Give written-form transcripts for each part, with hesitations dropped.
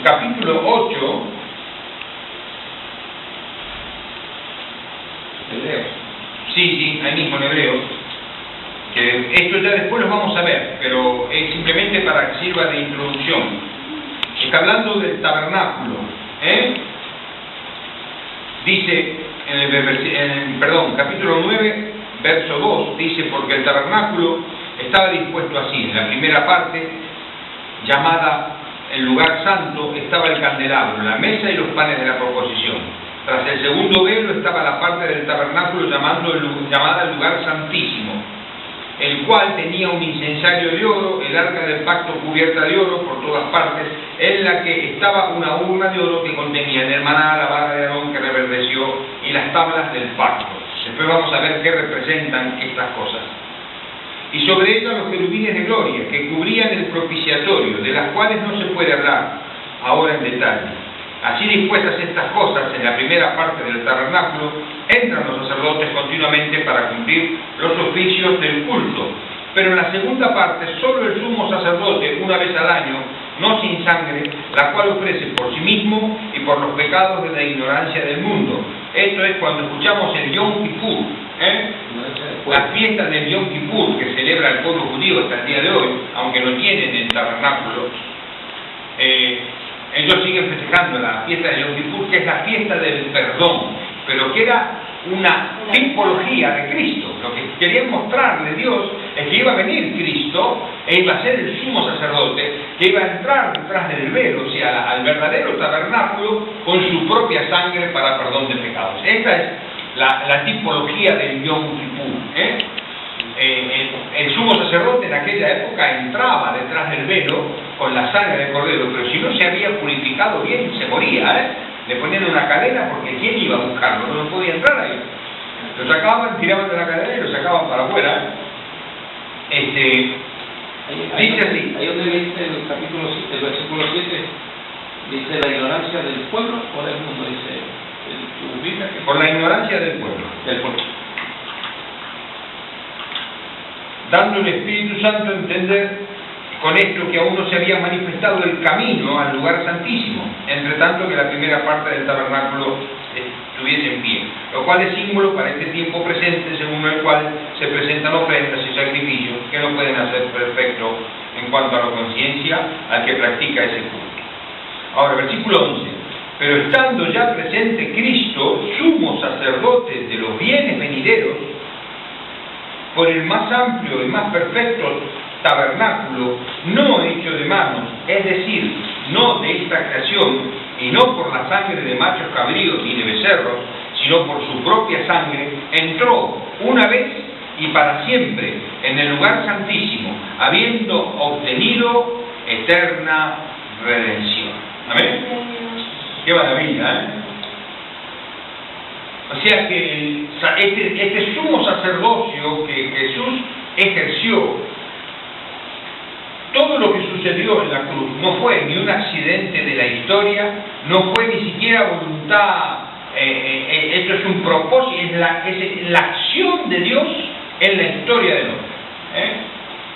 capítulo 8, Hebreos. sí, ahí mismo en Hebreos, que esto ya después lo vamos a ver, pero es simplemente para que sirva de introducción. Está hablando del tabernáculo, dice capítulo 9, verso 2, dice: porque el tabernáculo estaba dispuesto así. En la primera parte, llamada el lugar santo, estaba el candelabro, la mesa y los panes de la proposición. Tras el segundo velo estaba la parte del tabernáculo llamada el lugar santísimo, el cual tenía un incensario de oro, el arca del pacto cubierta de oro por todas partes, en la que estaba una urna de oro que contenía el maná, la vara de Aarón que reverdeció y las tablas del pacto. Después vamos a ver qué representan estas cosas. Y sobre ella los querubines de gloria, que cubrían el propiciatorio, de las cuales no se puede hablar ahora en detalle. Así dispuestas estas cosas, en la primera parte del tabernáculo, entran los sacerdotes continuamente para cumplir los oficios del culto. Pero en la segunda parte, solo el sumo sacerdote, una vez al año, no sin sangre, la cual ofrece por sí mismo y por los pecados de la ignorancia del mundo. Esto es cuando escuchamos el Yom Kippur, la fiesta del Yom Kippur que celebra el pueblo judío hasta el día de hoy, aunque no tienen el tabernáculo. Ellos siguen festejando la fiesta de Yom Kippur, que es la fiesta del perdón, pero que era una tipología de Cristo. Lo que querían mostrarle Dios es que iba a venir Cristo e iba a ser el sumo sacerdote, que iba a entrar detrás del velo, o sea, al verdadero tabernáculo, con su propia sangre para perdón de pecados. Esta es la tipología del Yom Kippur. El sumo sacerdote en aquella época entraba detrás del velo con la sangre del cordero, pero si no se había purificado bien, se moría, le ponían una cadena, porque ¿quién iba a buscarlo? No podía entrar ahí. Lo sacaban, tiraban de la cadena y lo sacaban para afuera. Dice así. Ahí donde dice el capítulo 7, el versículo 7, dice la ignorancia del pueblo, por el mundo, dice tu Biblia, que por la ignorancia del pueblo. Dando el Espíritu Santo a entender con esto que aún no se había manifestado el camino al lugar santísimo, entre tanto que la primera parte del tabernáculo estuviese en pie, lo cual es símbolo para este tiempo presente, según el cual se presentan ofrendas y sacrificios que no pueden hacer perfecto en cuanto a la conciencia al que practica ese culto. Ahora, versículo 11: pero estando ya presente Cristo, sumo sacerdote de los bienes venideros, por el más amplio y más perfecto tabernáculo, no hecho de manos, es decir, no de esta creación, y no por la sangre de machos cabríos ni de becerros, sino por su propia sangre, entró una vez y para siempre en el lugar santísimo, habiendo obtenido eterna redención. ¿Amén? ¡Qué maravilla! O sea que este sumo sacerdocio que Jesús ejerció, todo lo que sucedió en la cruz no fue ni un accidente de la historia, no fue ni siquiera voluntad, esto es un propósito, es la acción de Dios en la historia del hombre.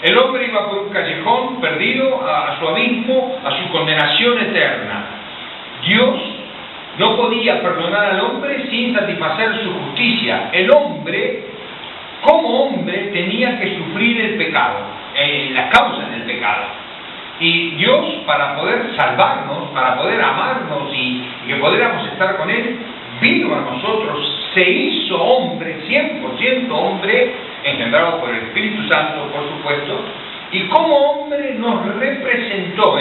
El hombre iba por un callejón perdido a su abismo, a su condenación eterna. Dios no podía perdonar al hombre sin satisfacer su justicia. El hombre, como hombre, tenía que sufrir el pecado, las causas del pecado. Y Dios, para poder salvarnos, para poder amarnos y que pudiéramos estar con Él, vino a nosotros, se hizo hombre, 100% hombre, engendrado por el Espíritu Santo, por supuesto, y como hombre nos representó.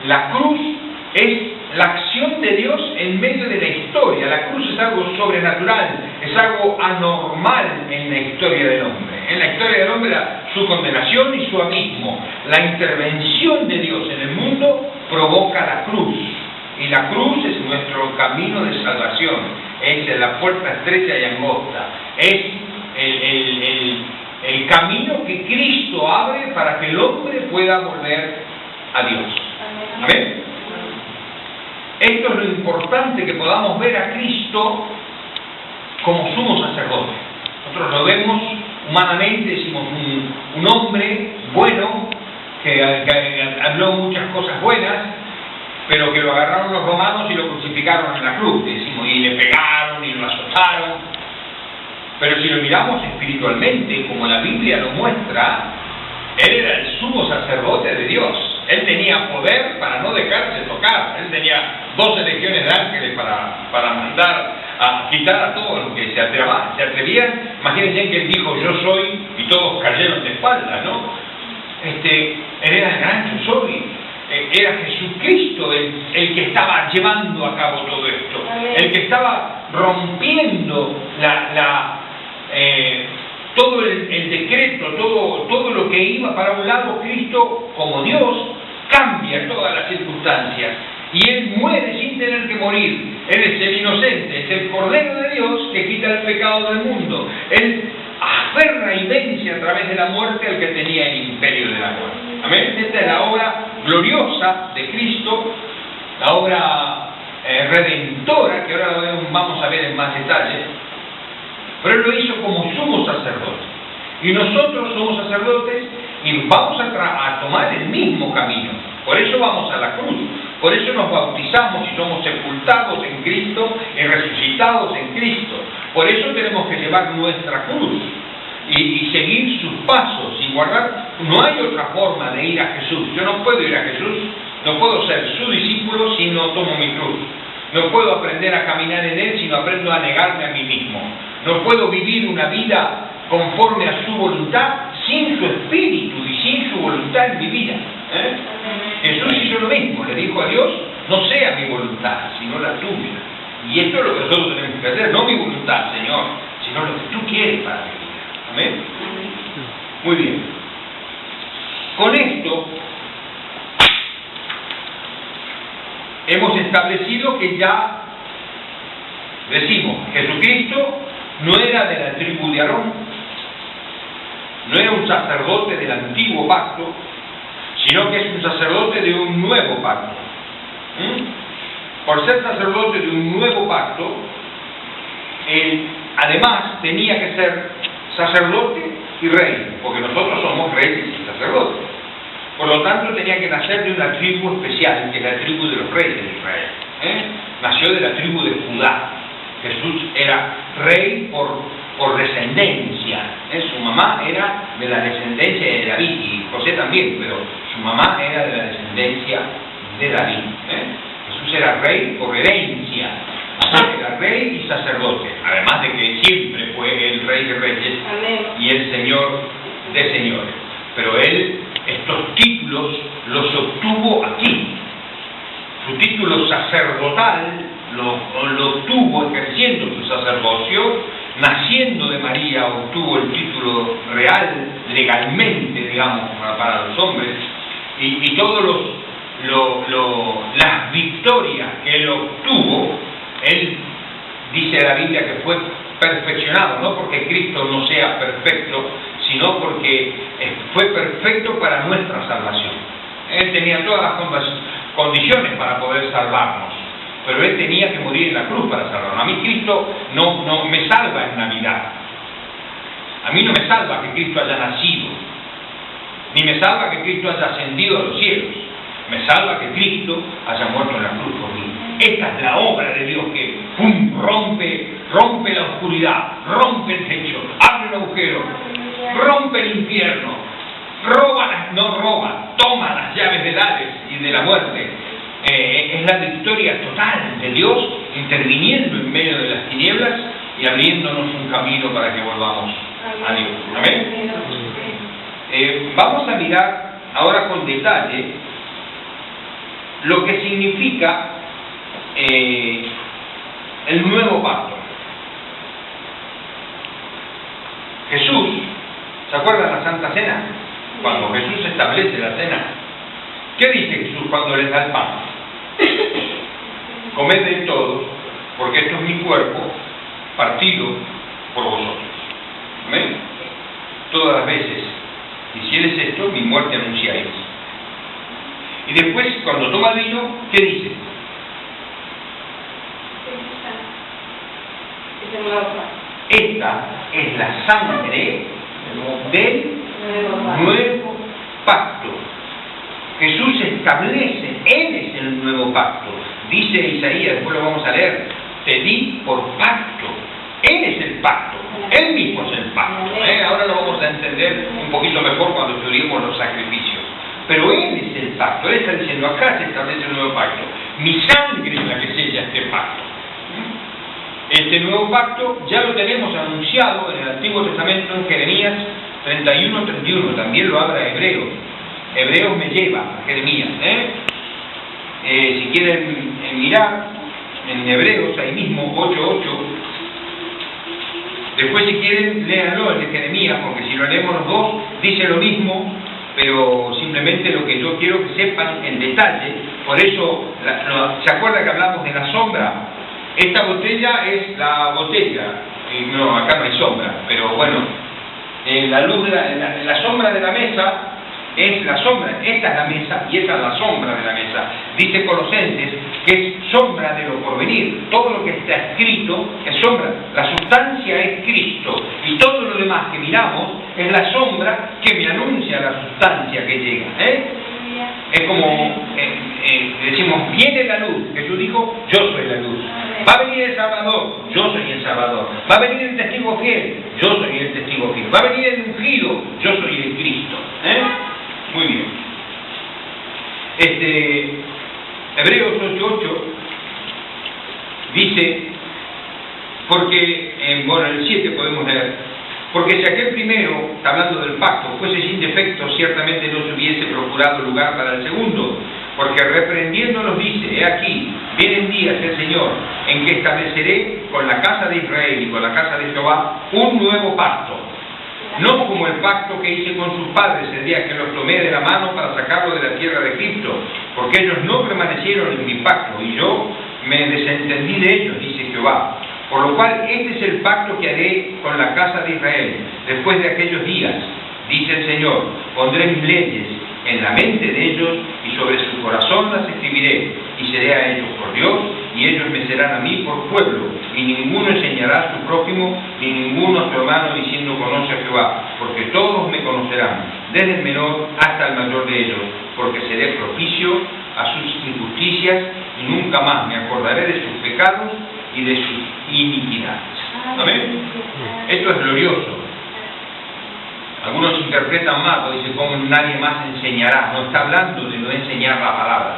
La cruz es la acción de Dios en medio de la historia. La cruz es algo sobrenatural, es algo anormal en la historia del hombre. En la historia del hombre era su condenación y su abismo. La intervención de Dios en el mundo provoca la cruz. Y la cruz es nuestro camino de salvación. Es la puerta estrecha y angosta. Es el camino que Cristo abre para que el hombre pueda volver a Dios. ¿Amén? Esto es lo importante, que podamos ver a Cristo como sumo sacerdote. Nosotros lo vemos humanamente, decimos un hombre bueno, que habló muchas cosas buenas, pero que lo agarraron los romanos y lo crucificaron en la cruz, decimos, y le pegaron y lo azotaron. Pero si lo miramos espiritualmente, como la Biblia lo muestra, él era el sumo sacerdote de Dios. Él tenía poder para no dejarse tocar. Él tenía 12 legiones de ángeles para mandar a quitar a todos los que se atrevían. Imagínense que él dijo, yo soy, y todos cayeron de espaldas, ¿no? Él era el gran yo soy. Era Jesucristo el que estaba llevando a cabo todo esto. Amén. El que estaba rompiendo todo el decreto, todo lo que iba para un lado. Cristo, como Dios, cambia todas las circunstancias y Él muere sin tener que morir. Él es el inocente, es el Cordero de Dios que quita el pecado del mundo. Él aferra y vence a través de la muerte al que tenía el imperio de la muerte. Amén. Esta es la obra gloriosa de Cristo, la obra redentora, que ahora vamos a ver en más detalle. Pero Él lo hizo como sumo sacerdote. Y nosotros somos sacerdotes y vamos a tomar el mismo camino. Por eso vamos a la cruz. Por eso nos bautizamos y somos sepultados en Cristo y resucitados en Cristo. Por eso tenemos que llevar nuestra cruz y seguir sus pasos y guardar. No hay otra forma de ir a Jesús. Yo no puedo ir a Jesús, no puedo ser su discípulo si no tomo mi cruz. No puedo aprender a caminar en Él si no aprendo a negarme a mí mismo. No puedo vivir una vida conforme a su voluntad sin su espíritu y sin su voluntad en mi vida. Jesús hizo lo mismo, le dijo a Dios, no sea mi voluntad, sino la tuya. Y esto es lo que nosotros tenemos que hacer, no mi voluntad, Señor, sino lo que tú quieres para mi vida. Amén. Muy bien. Con esto hemos establecido que ya decimos, Jesucristo no era de la tribu de Aarón, no era un sacerdote del antiguo pacto, sino que es un sacerdote de un nuevo pacto. Por ser sacerdote de un nuevo pacto, él además tenía que ser sacerdote y rey, porque nosotros somos reyes y sacerdotes. Por lo tanto, tenía que nacer de una tribu especial, que es la tribu de los reyes de Israel. Nació de la tribu de Judá. Jesús era rey por descendencia. Su mamá era de la descendencia de David, y José también, pero su mamá era de la descendencia de David. Jesús era rey por herencia. Era rey y sacerdote, además de que siempre fue el rey de reyes. Amén. Y el señor de señores. Pero él estos títulos los obtuvo aquí. Su título sacerdotal lo obtuvo ejerciendo su sacerdocio, naciendo de María obtuvo el título real, legalmente, digamos, para los hombres, y todos las victorias que él obtuvo, él dice la Biblia que fue perfeccionado, no porque Cristo no sea perfecto, sino porque fue perfecto para nuestra salvación. Él tenía todas las condiciones para poder salvarnos, pero Él tenía que morir en la cruz para salvarnos. A mí Cristo no me salva en Navidad. A mí no me salva que Cristo haya nacido, ni me salva que Cristo haya ascendido a los cielos. Me salva que Cristo haya muerto en la cruz por mí. Esta es la obra de Dios que rompe la oscuridad, rompe el techo, abre un agujero, rompe el infierno, toma las llaves del Hades y de la muerte. Es la victoria total de Dios interviniendo en medio de las tinieblas y abriéndonos un camino para que volvamos a Dios. Amén. Vamos a mirar ahora con detalle lo que significa el nuevo pacto. Jesús, ¿se acuerdan la Santa Cena? Cuando Jesús establece la cena, ¿qué dice Jesús cuando les da el pan? Comed de todo, porque esto es mi cuerpo partido por vosotros. ¿Amén? Todas las veces hicieres esto, mi muerte anunciáis. Y después, cuando toma el vino, ¿qué dice? Esta es la sangre del nuevo pacto, Jesús establece, Él es el nuevo pacto. Dice Isaías, después lo vamos a leer, te di por pacto. Él es el pacto, Él mismo es el pacto. Ahora lo vamos a entender un poquito mejor cuando estudiemos los sacrificios. Pero Él es el pacto, Él está diciendo, acá se establece un nuevo pacto. Mi sangre es la que sella este pacto. Este nuevo pacto ya lo tenemos anunciado en el Antiguo Testamento en Jeremías 31:31, también lo habla Hebreos. Hebreos me lleva a Jeremías. Si quieren mirar en Hebreos, ahí mismo 8:8. Después si quieren, léanlo el de Jeremías, porque si lo leemos los dos, dice lo mismo, pero simplemente lo que yo quiero que sepan en detalle. Por eso, ¿se acuerda que hablamos de la sombra? Esta botella es la botella, no, acá no hay sombra, pero bueno, la luz de la sombra de la mesa es la sombra, esta es la mesa y esta es la sombra de la mesa. Dice Colosenses que es sombra de lo porvenir. Todo lo que está escrito es sombra. La sustancia es Cristo y todo lo demás que miramos es la sombra que me anuncia la sustancia que llega. Es como decimos, viene la luz. Jesús dijo, yo soy la luz. Va a venir el Salvador, yo soy el Salvador. Va a venir el testigo fiel, yo soy el testigo fiel. Va a venir el ungido, yo soy el Cristo. Muy bien. Hebreos 8:8 dice, porque, bueno, en el 7 podemos leer, porque si aquel primero, está hablando del pacto, fuese sin defecto, ciertamente no se hubiese procurado lugar para el segundo, porque reprendiéndonos dice, he aquí, vienen días del Señor, en que estableceré con la casa de Israel y con la casa de Jehová un nuevo pacto. No como el pacto que hice con sus padres el día que los tomé de la mano para sacarlo de la tierra de Egipto, porque ellos no permanecieron en mi pacto, y yo me desentendí de ellos, dice Jehová. Por lo cual, este es el pacto que haré con la casa de Israel, después de aquellos días, dice el Señor, pondré mis leyes en la mente de ellos, y sobre su corazón las escribiré, y seré a ellos por Dios, y ellos me serán a mí por pueblo, y ninguno enseñará a su prójimo, ni ninguno a su hermano, diciendo conoce a Jehová, porque todos me conocerán, desde el menor hasta el mayor de ellos, porque seré propicio a sus injusticias, y nunca más me acordaré de sus pecados y de sus iniquidades. ¿Amén? Esto es glorioso. Algunos interpretan mal, o dicen como nadie más enseñará. No está hablando de no enseñar la palabra,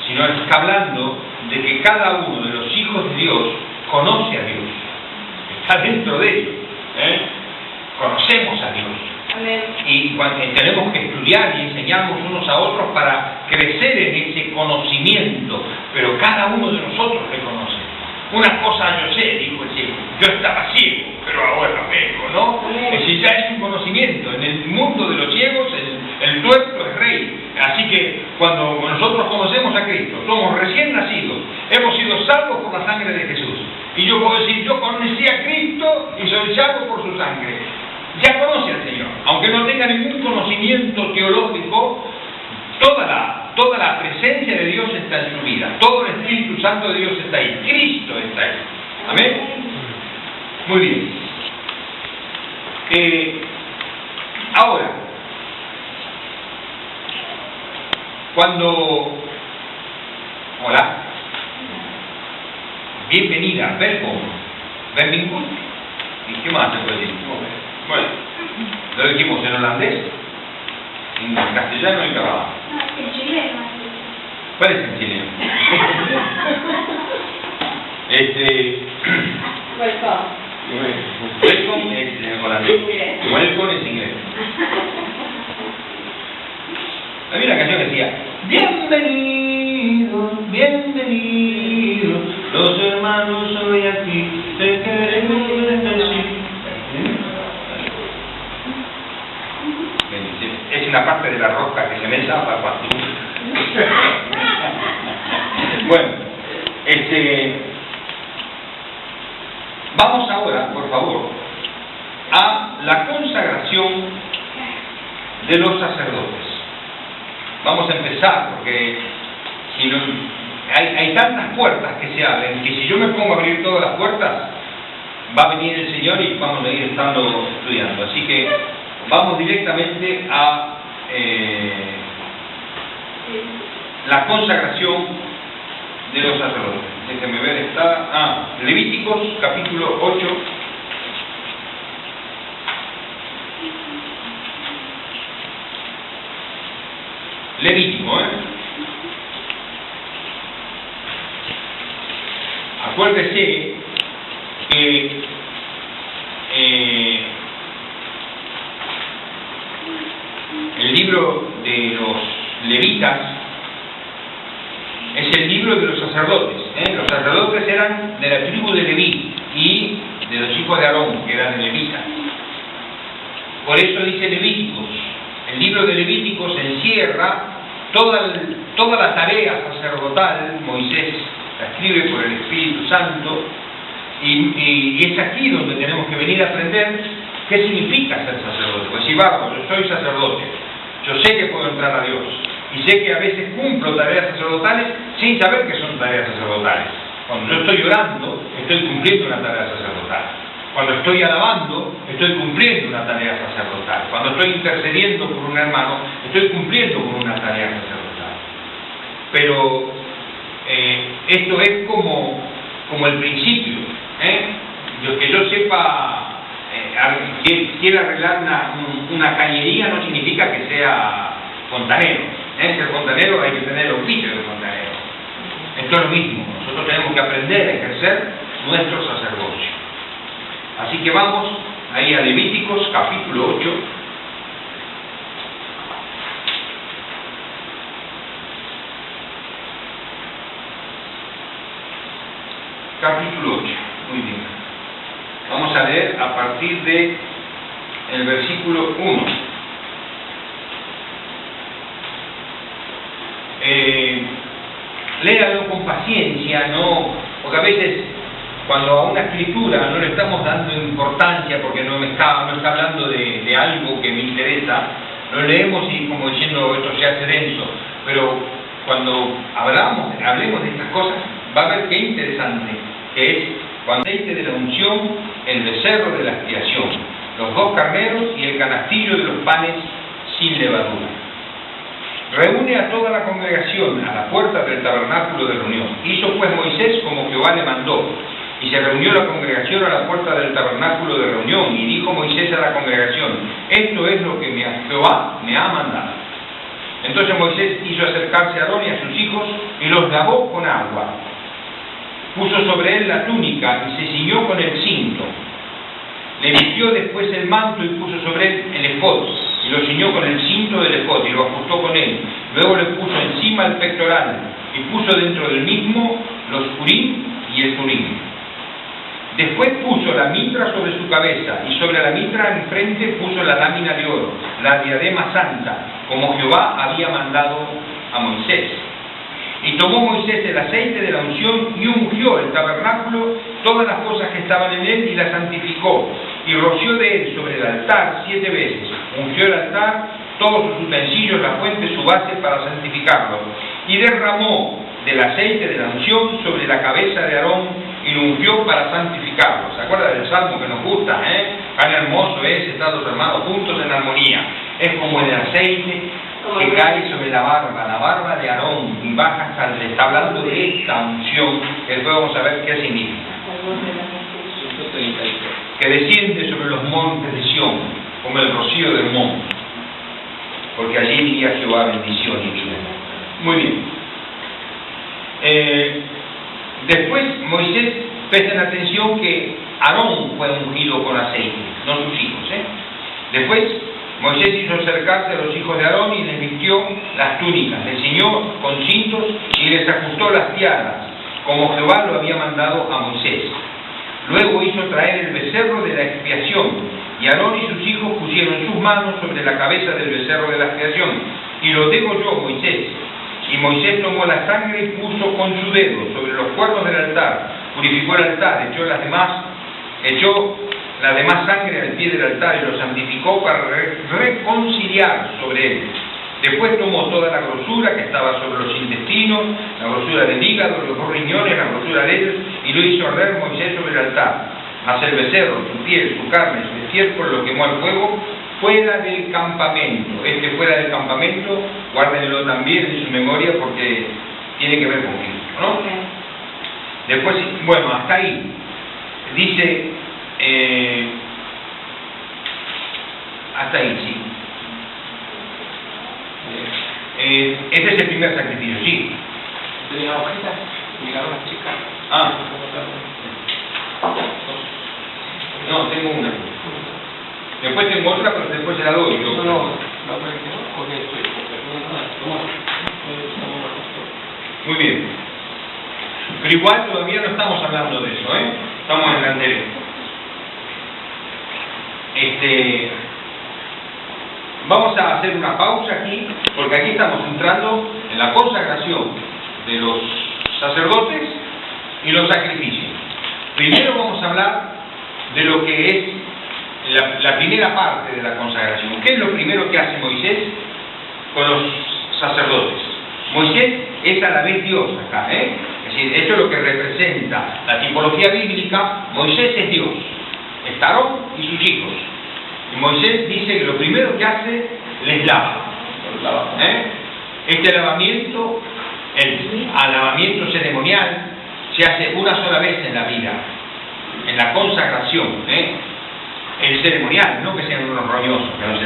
sino está hablando de que cada uno de los hijos de Dios conoce a Dios, está dentro de ellos. Conocemos a Dios. Amén. Y tenemos que estudiar y enseñarnos unos a otros para crecer en ese conocimiento, pero cada uno de nosotros le conoce. Una cosa yo sé, dijo el ciego, yo estaba ciego, pero ahora veo, ¿no? Es decir, ya es un conocimiento. En el mundo de los ciegos, el tuerto es rey. Así que cuando nosotros conocemos a Cristo, somos recién nacidos, hemos sido salvos por la sangre de Jesús. Y yo puedo decir, yo conocí a Cristo y soy salvo por su sangre. Ya conoce al Señor, aunque no tenga ningún conocimiento teológico. Toda la presencia de Dios está en su vida, todo el Espíritu Santo de Dios está ahí, Cristo está ahí. Amén. Muy bien. Ahora, hola, bienvenida, welcome, benvingut. ¿Y qué más se puede decir? Bueno, lo dijimos en holandés, en castellano y catalán. No, en chileno. ¿Cuál es el chileno? Welcome es en holandés. Welcome es inglés. Había una canción que decía, bienvenido, bienvenido, los hermanos hoy aquí te queremos decir. Es una parte de la rosca que se me zapa cuando... Bueno, vamos ahora, por favor, a la consagración de los sacerdotes. Vamos a empezar, porque si no, hay tantas puertas que se abren, que si yo me pongo a abrir todas las puertas, va a venir el Señor y vamos a ir estando estudiando. Así que vamos directamente a la consagración de los sacerdotes. Déjenme ver, está... Levíticos, capítulo 8. Levítico, Acuérdese que el libro de los levitas es el libro de los sacerdotes. Los sacerdotes eran de la tribu de Leví y de los hijos de Aarón, que eran levitas. Por eso dice Levíticos. El libro de Levíticos encierra toda la tarea sacerdotal. Moisés la escribe por el Espíritu Santo, y es aquí donde tenemos que venir a aprender qué significa ser sacerdote. Pues si vamos, yo soy sacerdote, yo sé que puedo entrar a Dios, y sé que a veces cumplo tareas sacerdotales sin saber que son tareas sacerdotales. Cuando yo estoy orando, estoy cumpliendo una tarea sacerdotal. Cuando estoy alabando, estoy cumpliendo una tarea sacerdotal. Cuando estoy intercediendo por un hermano, estoy cumpliendo con una tarea sacerdotal. Pero esto es como el principio. Que yo sepa, quiera arreglar una cañería no significa que sea fontanero. Ser fontanero hay que tener oficio de fontanero. Esto es lo mismo. Nosotros tenemos que aprender a ejercer nuestro sacerdocio. Así que vamos ahí a Levíticos, capítulo 8. Capítulo 8, muy bien. Vamos a leer a partir de el versículo 1. Léalo con paciencia, porque a veces cuando a una escritura no le estamos dando importancia porque no está hablando de algo que me interesa, lo leemos y como diciendo esto se hace denso, pero cuando hablemos de estas cosas, va a ver qué interesante que es cuando el aceite de la unción, el becerro de la expiación, los 2 carneros y el canastillo de los panes sin levadura. Reúne a toda la congregación a la puerta del tabernáculo de reunión. Hizo pues Moisés como Jehová le mandó, y se reunió la congregación a la puerta del tabernáculo de reunión, y dijo Moisés a la congregación: esto es lo que Jehová me ha mandado. Entonces Moisés hizo acercarse a Aarón y a sus hijos, y los lavó con agua. Puso sobre él la túnica, y se ciñó con el cinto. Le vistió después el manto, y puso sobre él el efod, y lo ciñó con el cinto del efod, y lo ajustó con él. Luego le puso encima el pectoral, y puso dentro del mismo los urim y el turim. Después puso la mitra sobre su cabeza, y sobre la mitra enfrente puso la lámina de oro, la diadema santa, como Jehová había mandado a Moisés. Y tomó Moisés el aceite de la unción y ungió el tabernáculo, todas las cosas que estaban en él, y las santificó. Y roció de él sobre el altar 7 veces. Ungió el altar, todos sus utensilios, la fuente, su base, para santificarlo. Y derramó del aceite de la unción sobre la cabeza de Aarón, y lo ungió para santificarlo. ¿Se acuerda del salmo que nos gusta? Tan hermoso es estar los hermanos juntos en armonía. Es como el aceite que cae sobre la barba de Aarón, y baja hasta el... Está hablando de esta unción, que después vamos a ver qué significa. Que desciende sobre los montes de Sión, como el rocío del monte, porque allí iría Jehová bendición y vida. Muy bien. Después Moisés, presten atención que Aarón fue ungido con aceite, no sus hijos. Después Moisés hizo acercarse a los hijos de Aarón y les vistió las túnicas, les ciñó con cintos y les ajustó las tiaras, como Jehová lo había mandado a Moisés. Luego hizo traer el becerro de la expiación, y Aarón y sus hijos pusieron sus manos sobre la cabeza del becerro de la expiación, y lo degolló Moisés. Y Moisés tomó la sangre y puso con su dedo sobre los cuernos del altar, purificó el altar, echó la demás sangre al pie del altar y lo santificó para reconciliar sobre él. Después tomó toda la grosura que estaba sobre los intestinos, la grosura del hígado, los 2 riñones, la grosura de ellos, y lo hizo arder Moisés sobre el altar. Mas el becerro, su piel, su carne, su estiércol lo quemó al fuego fuera del campamento. Este fuera del campamento, guárdenlo también en su memoria porque tiene que ver con Cristo, ¿no? Después, bueno, hasta ahí. Dice, hasta ahí, sí. Este es el primer sacrificio, sí. ¿Tenía hojitas? Llegaron las chicas. Ah. No, tengo una. Después tengo otra, pero después se la doy. Yo. No, porque Muy bien. Pero igual todavía no estamos hablando de eso, ¿eh? Estamos en el anterior. Vamos a hacer una pausa aquí, porque aquí estamos entrando en la consagración de los sacerdotes y los sacrificios. Primero vamos a hablar de lo que es la primera parte de la consagración. ¿Qué es lo primero que hace Moisés con los sacerdotes? Moisés es a la vez Dios acá, ¿eh? Es decir, esto es lo que representa la tipología bíblica. Moisés es Dios, es Aarón y sus hijos. Y Moisés dice que lo primero que hace, les lava. Este lavamiento, el lavamiento ceremonial, se hace una sola vez en la vida, en la consagración, el ceremonial, no que sean unos roñosos, que no se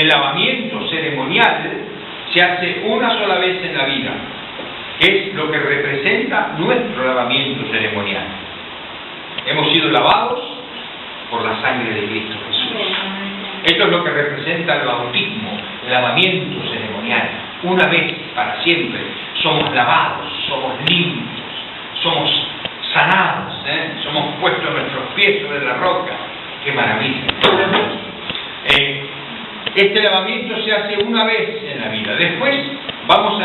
el lavamiento ceremonial se hace una sola vez en la vida, que es lo que representa nuestro lavamiento ceremonial. Hemos sido lavados por la sangre de Cristo Jesús. Esto es lo que representa el bautismo, el lavamiento ceremonial. Una vez, para siempre, somos lavados, somos limpios, somos sanados, somos puestos nuestros pies sobre la roca. ¡Qué maravilla! Este lavamiento se hace una vez en la vida. Después vamos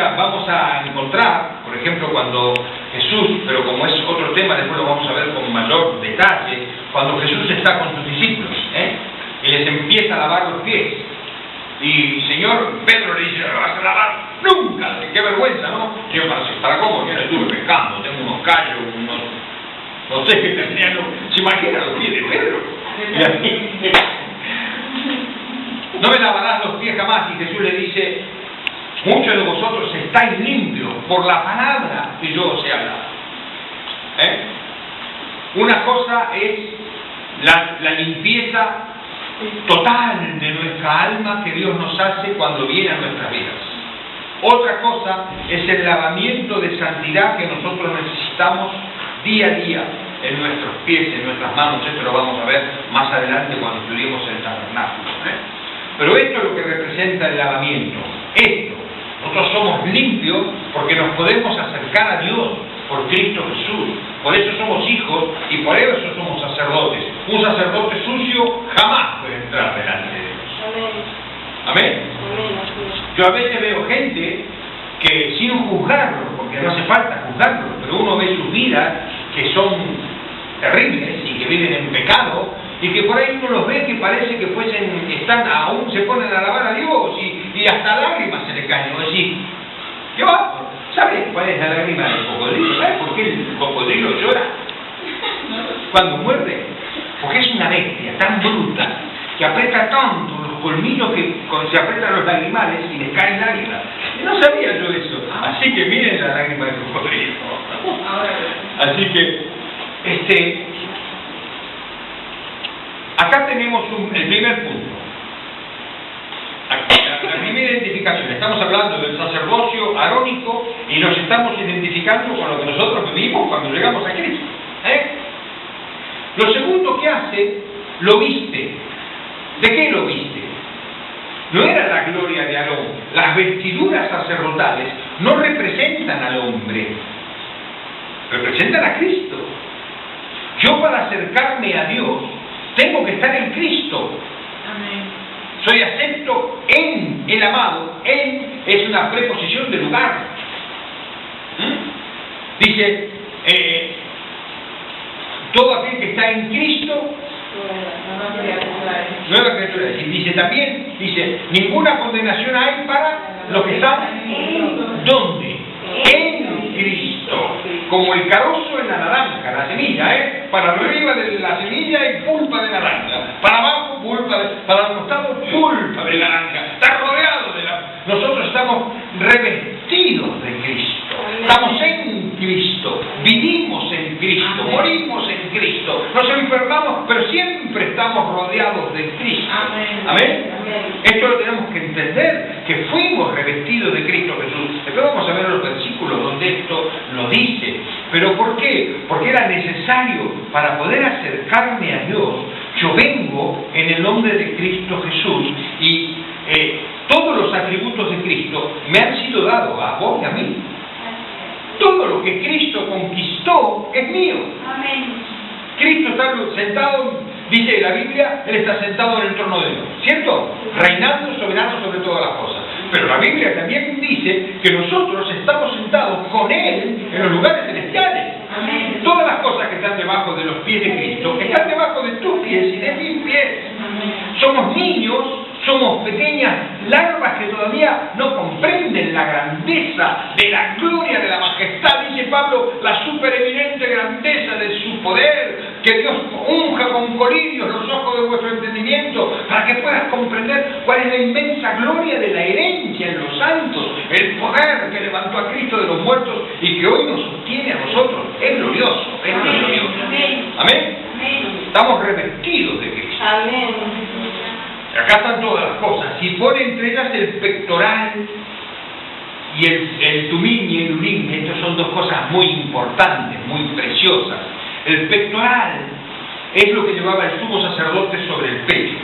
a encontrar, por ejemplo, cuando Jesús, pero como es otro tema, después lo vamos a ver con mayor detalle, cuando Jesús está con sus discípulos, y les empieza a lavar los pies. Y Señor, Pedro le dice, no me vas a lavar nunca. ¡Qué vergüenza!, ¿no? Yo, ¿para cómo? Yo no estuve pescando, tengo unos callos, no sé qué tenían. ¿Se imagina los pies de Pedro? Y así, no me lavarás los pies jamás. Y Jesús le dice, muchos de vosotros estáis limpios por la palabra que yo os he hablado. Una cosa es la limpieza total de nuestra alma que Dios nos hace cuando viene a nuestras vidas. Otra cosa es el lavamiento de santidad que nosotros necesitamos día a día en nuestros pies, en nuestras manos. Esto lo vamos a ver más adelante cuando estudiemos el tabernáculo. Pero esto es lo que representa el lavamiento. Nosotros somos limpios porque nos podemos acercar a Dios por Cristo Jesús. Por eso somos hijos y por eso somos sacerdotes. Un sacerdote sucio jamás puede entrar delante de Dios. Amén. Yo a veces veo gente que, sin juzgarlo, porque no hace falta juzgarlo, pero uno ve sus vidas que son terribles y que viven en pecado, y que por ahí uno los ve que parece que aún se ponen a alabar a Dios y hasta lágrimas se le caen. Es decir, ¿qué va? ¿Sabes cuál es la lágrima del cocodrilo? ¿Sabes por qué el cocodrilo llora cuando muerde? Porque es una bestia tan bruta que aprieta tanto los colmillos que se aprietan los lagrimales y les caen lágrimas. Y no sabía yo eso. Así que miren la lágrima del cocodrilo. Así que, acá tenemos el primer punto. La primera identificación. Estamos hablando del sacerdocio arónico y nos estamos identificando con lo que nosotros vivimos cuando llegamos a Cristo. Lo segundo que hace, lo viste. ¿De qué lo viste? No era la gloria de Aarón. Las vestiduras sacerdotales no representan al hombre, representan a Cristo. Yo, para acercarme a Dios, tengo que estar en Cristo. Amén. Soy acepto en el amado. En es una preposición de lugar. Dice, todo aquel que está en Cristo, nueva criatura. Y dice también, ninguna condenación hay para los que están ¿dónde? En Cristo. Como el carozo en la naranja, la semilla, para arriba de la semilla hay pulpa de naranja, para abajo para el costado pulpa de naranja, está rodeado de la... Nosotros estamos revestidos de Cristo, estamos en Cristo, vivimos en Cristo, morimos en Cristo, nos enfermamos, pero siempre estamos rodeados de Cristo. Amén. Esto lo tenemos que entender, que fuimos revestidos de Cristo Jesús. Después vamos a ver los versículos donde esto lo dice. ¿Pero por qué? Porque era necesario para poder acercarme a Dios. Yo vengo en el nombre de Cristo Jesús y todos los atributos de Cristo me han sido dados a vos y a mí. Todo lo que Cristo conquistó es mío. Cristo está sentado, dice la Biblia, Él está sentado en el trono de Dios, ¿cierto? Reinando soberano sobre todas las cosas. Pero la Biblia también dice que nosotros estamos sentados con Él en los lugares celestiales. Amén. Todas las cosas que están debajo de los pies de Cristo están debajo de tus pies y de mis pies. Amén. Somos niños, somos pequeñas larvas que todavía no comprenden la grandeza de la gloria de la majestad. Dice Pablo, la supereminente grandeza de su poder, que Dios unja con colirios los ojos de vuestro entendimiento para que puedas comprender cuál es la inmensa gloria de la herencia en los santos, el poder que levantó a Cristo de los muertos y que hoy nos sostiene a nosotros. Es glorioso, es glorioso. Amén. Estamos revestidos de Cristo. Amén. Acá están todas las cosas. Si pone entre ellas el pectoral y el tumín y el urín, estas son dos cosas muy importantes, muy preciosas. El pectoral es lo que llevaba el sumo sacerdote sobre el pecho.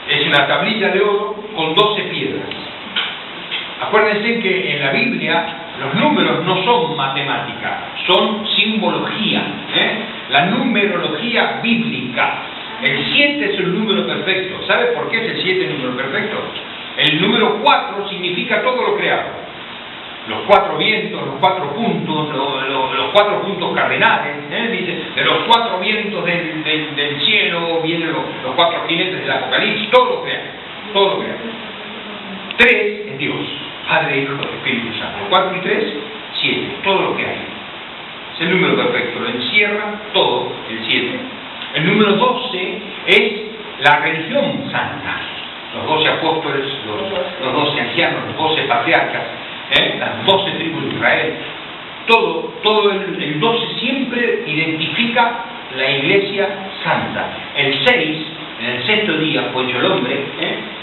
Es una tablilla de oro con 12 piedras. Acuérdense que en la Biblia los números no son matemática, son simbología, la numerología bíblica. El 7 es el número perfecto. ¿Sabe por qué es el 7 el número perfecto? El número 4 significa todo lo creado. Los 4 vientos, los 4 puntos, los 4 puntos cardenales, dice, de los 4 vientos del cielo vienen los 4 jinetes del Apocalipsis, todo lo creado, todo lo creado. 3 es Dios, Padre, Hijo, Espíritu Santo. 4 y 3, 7, todo lo que hay. Es el número perfecto, lo encierra todo, el 7. El número 12 es la religión santa. Los 12 apóstoles, los 12 ancianos, los 12 patriarcas, las 12 tribus de Israel. Todo el 12 siempre identifica la iglesia santa. El 6, en el sexto día fue hecho el hombre,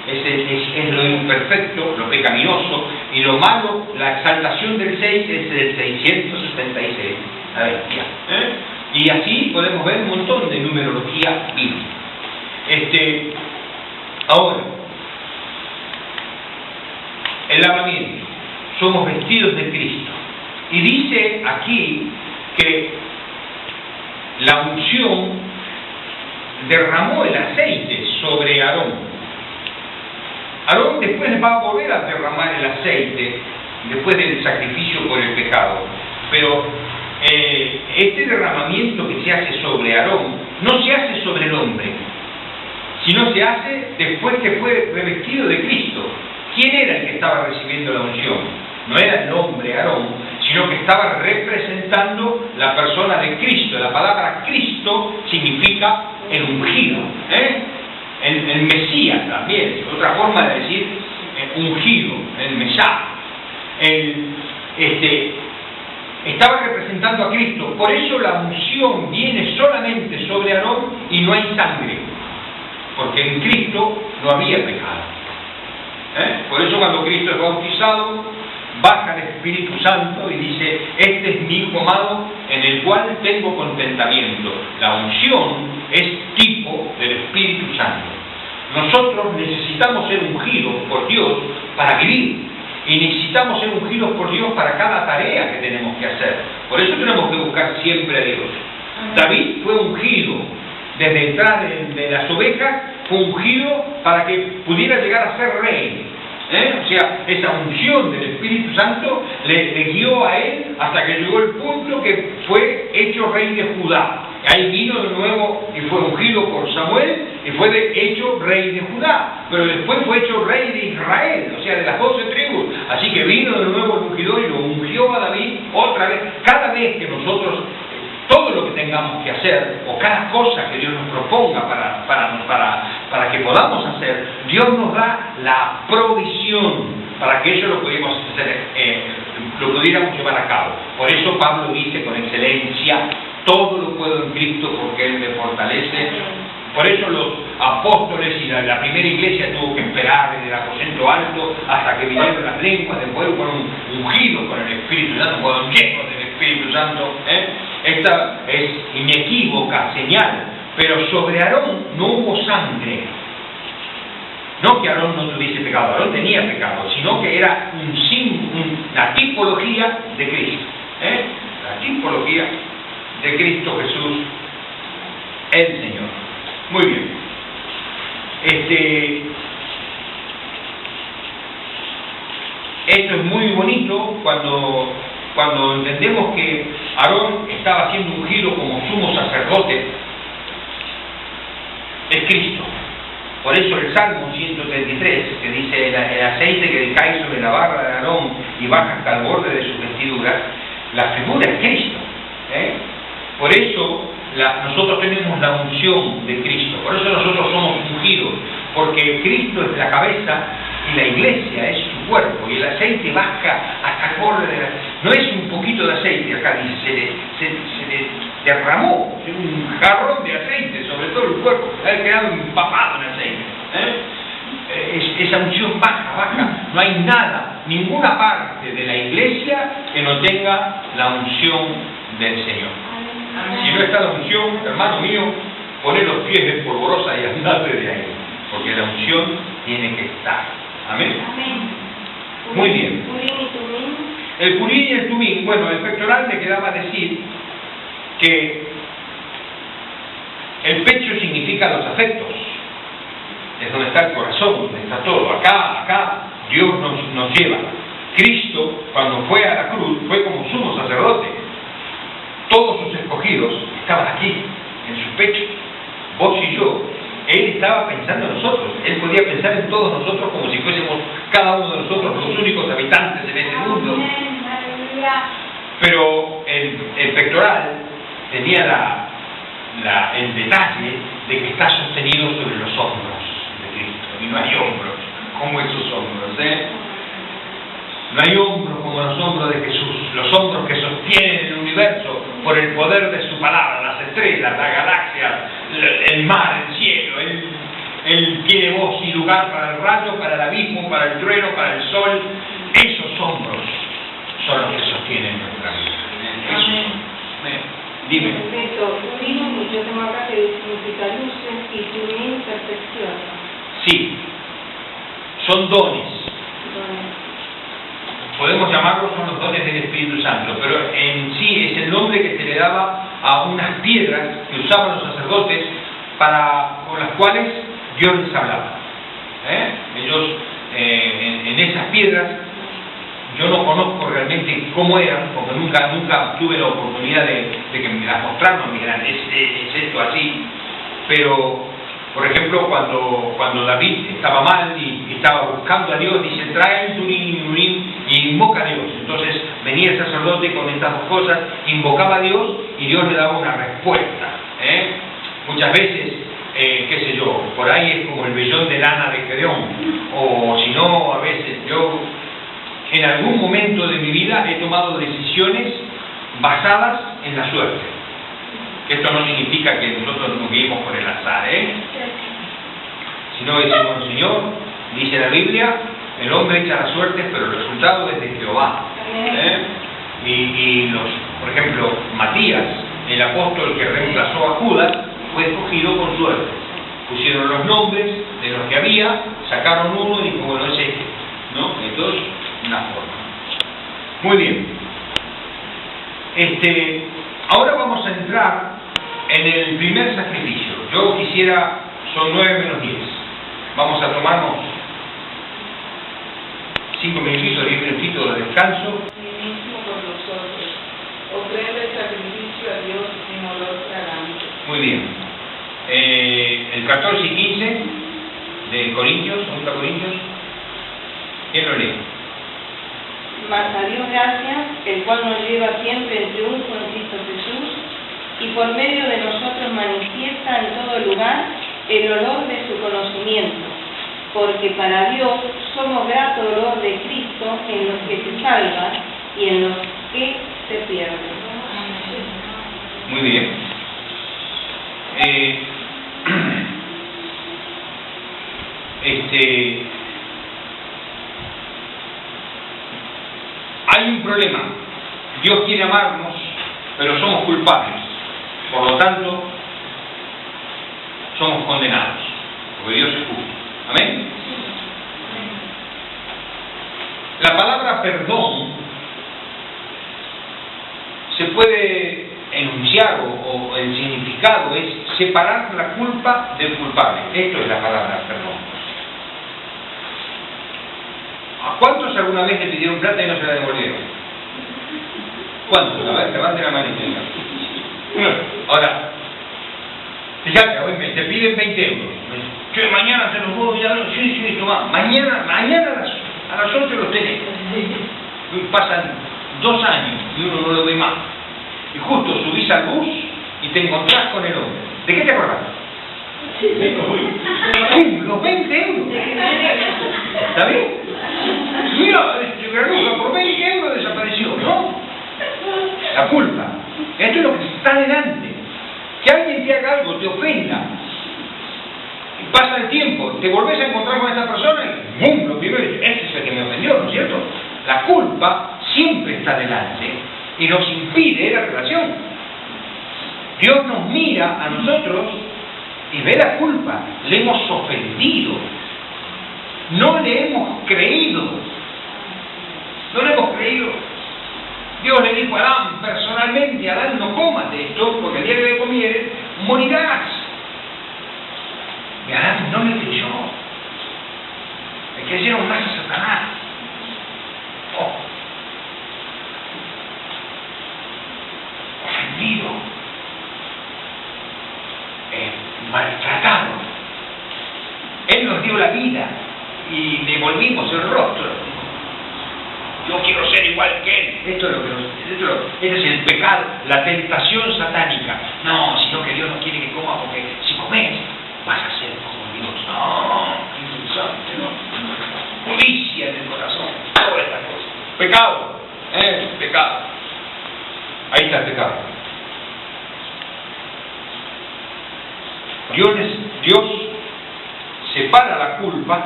es lo imperfecto, lo pecaminoso, y lo malo, la exaltación del 6 es el 666. A ver, ya. Y así podemos ver un montón de numerología bíblica. Ahora, el lavamiento. Somos vestidos de Cristo. Y dice aquí que la unción derramó el aceite sobre Aarón. Aarón después va a volver a derramar el aceite después del sacrificio por el pecado. Pero este derramamiento que se hace sobre Aarón no se hace sobre el hombre, sino se hace después que fue revestido de Cristo. ¿Quién era el que estaba recibiendo la unción? No era el hombre Aarón, sino que estaba representando la persona de Cristo. La palabra Cristo significa el ungido, el Mesías también, es otra forma de decir ungido, el Mesías. Estaba representando a Cristo, por eso la unción viene solamente sobre Aarón y no hay sangre, porque en Cristo no había pecado. Por eso cuando Cristo es bautizado, baja el Espíritu Santo y dice, este es mi Hijo amado en el cual tengo contentamiento. La unción es tipo del Espíritu Santo. Nosotros necesitamos ser ungidos por Dios para vivir. Y necesitamos ser ungidos por Dios para cada tarea que tenemos que hacer. Por eso tenemos que buscar siempre a Dios. David fue ungido desde detrás de las ovejas, fue ungido para que pudiera llegar a ser rey. O sea, esa unción del Espíritu Santo le guió a él hasta que llegó el punto que fue hecho rey de Judá. Ahí vino de nuevo y fue ungido por Samuel y fue hecho rey de Judá, pero después fue hecho rey de Israel, o sea, de las 12 tribus. Así que vino de nuevo el ungidor y lo ungió a David otra vez. Cada vez que nosotros, todo lo que tengamos que hacer, o cada cosa que Dios nos proponga para que podamos hacer, Dios nos da la provisión para que eso lo pudiéramos llevar a cabo. Por eso Pablo dice con excelencia, todo lo puedo en Cristo porque Él me fortalece. Por eso los apóstoles y la primera iglesia tuvo que esperar en el aposento alto hasta que vinieron las lenguas, después fueron ungidos con el Espíritu Santo, fueron llenos del Espíritu Santo. Esta es inequívoca señal, pero sobre Aarón no hubo sangre. No que Aarón no tuviese pecado, Aarón tenía pecado, sino que era la tipología de Cristo. La tipología de Cristo Jesús, el Señor. Muy bien. Esto es muy bonito cuando entendemos que Aarón estaba siendo ungido como sumo sacerdote. Es Cristo. Por eso el Salmo 133, que dice el aceite que cae sobre la barra de Aarón y baja hasta el borde de su vestidura, la figura es Cristo. Por eso nosotros tenemos la unción de Cristo, por eso nosotros somos ungidos, porque Cristo es la cabeza y la iglesia es su cuerpo, y el aceite baja hasta el borde de no es un poquito de aceite, acá dice, se le derramó un jarrón de aceite sobre todo el cuerpo, ha quedado empapado en aceite. Esa unción baja, no hay nada, ninguna parte de la iglesia que no tenga la unción del Señor. Si no está la unción, hermano mío, poné los pies en polvorosa y andate de ahí, porque la unción tiene que estar. Amén. Muy bien. El purín y el tumín, bueno, el pectoral me quedaba decir que el pecho significa los afectos, es donde está el corazón, donde está todo. Acá Dios nos lleva. Cristo, cuando fue a la cruz, fue como sumo sacerdote. Todos sus escogidos estaban aquí, en su pecho. Vos y yo. Él estaba pensando en nosotros. Él podía pensar en todos nosotros como si fuésemos cada uno de nosotros los únicos habitantes en este mundo. Pero el pectoral tenía el detalle de que está sostenido sobre los hombros de Cristo. Y no hay hombros como esos hombros, No hay hombros como los hombros de Jesús, los hombros que sostienen el universo por el poder de su palabra, las estrellas, las galaxias, el mar, el cielo. Él tiene voz y lugar para el rayo, para el abismo, para el trueno, para el sol. Esos hombros son los que sostienen nuestra vida. Esos son. Dime. Perfecto. Turín, yo tengo acá que significa luces y turín, perfección. Sí. Son dones. Podemos llamarlos son los dones del Espíritu Santo, pero en sí es el nombre que se le daba a unas piedras que usaban los sacerdotes con las cuales Dios les hablaba. Ellos, en esas piedras, yo no conozco realmente cómo eran, porque nunca tuve la oportunidad de que me las mostraran, me dijeran, es esto así, pero por ejemplo, cuando David estaba mal y estaba buscando a Dios, dice, trae un turín y un urín y invoca a Dios. Entonces venía el sacerdote con estas dos cosas, invocaba a Dios y Dios le daba una respuesta. Muchas veces, qué sé yo, por ahí es como el vellón de lana de Gedeón, o si no, a veces yo en algún momento de mi vida he tomado decisiones basadas en la suerte. Esto no significa que nosotros nos guiemos por el azar, sino decimos, Señor, dice la Biblia, el hombre echa la suerte, pero el resultado es de Jehová. Por ejemplo, Matías, el apóstol que reemplazó a Judas, fue escogido con suerte. Pusieron los nombres de los que había, sacaron uno y dijo, bueno, es este, ¿no? Entonces, una forma. Muy bien. Ahora vamos a entrar en el primer sacrificio. Yo quisiera, son 9 menos 10. Vamos a tomarnos 5 minutitos, 10 minutitos de descanso. Mismo por nosotros. Ofrenda el sacrificio a Dios en olor fragante. Muy bien. El 14 y 15 de Corintios, 2 Corintios. ¿Quién lo lee? Mas a Dios gracias, el cual nos lleva siempre en triunfo en Cristo Jesús, y por medio de nosotros manifiesta en todo lugar el olor de su conocimiento, porque para Dios somos grato olor de Cristo en los que se salvan y en los que se pierden. Muy bien. Hay un problema. Dios quiere amarnos, pero somos culpables. Por lo tanto, somos condenados, porque Dios es justo. ¿Amén? La palabra perdón se puede enunciar o el significado es separar la culpa del culpable. Esto es la palabra perdón. ¿A cuántos alguna vez le pidieron plata y no se la devolvieron? ¿Cuántos? A ver, levante la mano. Ahora, fíjate, te piden 20 euros. Che, mañana te los puedo mirar. Sí, toma. Mañana a las 8 los tenés. Pasan 2 años y uno no lo ve más. Y justo subís al bus y te encontrás con el hombre. ¿De qué te acordás? Los 20 euros. ¿Está bien? Mira, Granuja por 20 euros desapareció, ¿no? La culpa. Esto es lo que está delante. Que alguien te haga algo, te ofenda. Y pasa el tiempo, te volvés a encontrar con esta persona y ¡bum! Lo primero es, este es el que me ofendió, ¿no es cierto? La culpa siempre está delante y nos impide la relación. Dios nos mira a nosotros y ve la culpa. Le hemos ofendido. No le hemos creído. No le hemos creído. Dios le dijo a Adán personalmente, Adán, no comas de esto, porque el día que le comieres, morirás. Y Adán no le creyó. Le creyeron más a Satanás. Oh. Ofendido. Maltratado. Él nos dio la vida y devolvimos el rostro. Yo quiero ser igual que él. Esto es este es el pecado, la tentación satánica. No, sino que Dios no quiere que coma, porque si comes vas a ser como Dios. No, interesante, ¿no? Codicia en el corazón, todas estas cosas. Pecado, pecado. Ahí está el pecado. Dios separa la culpa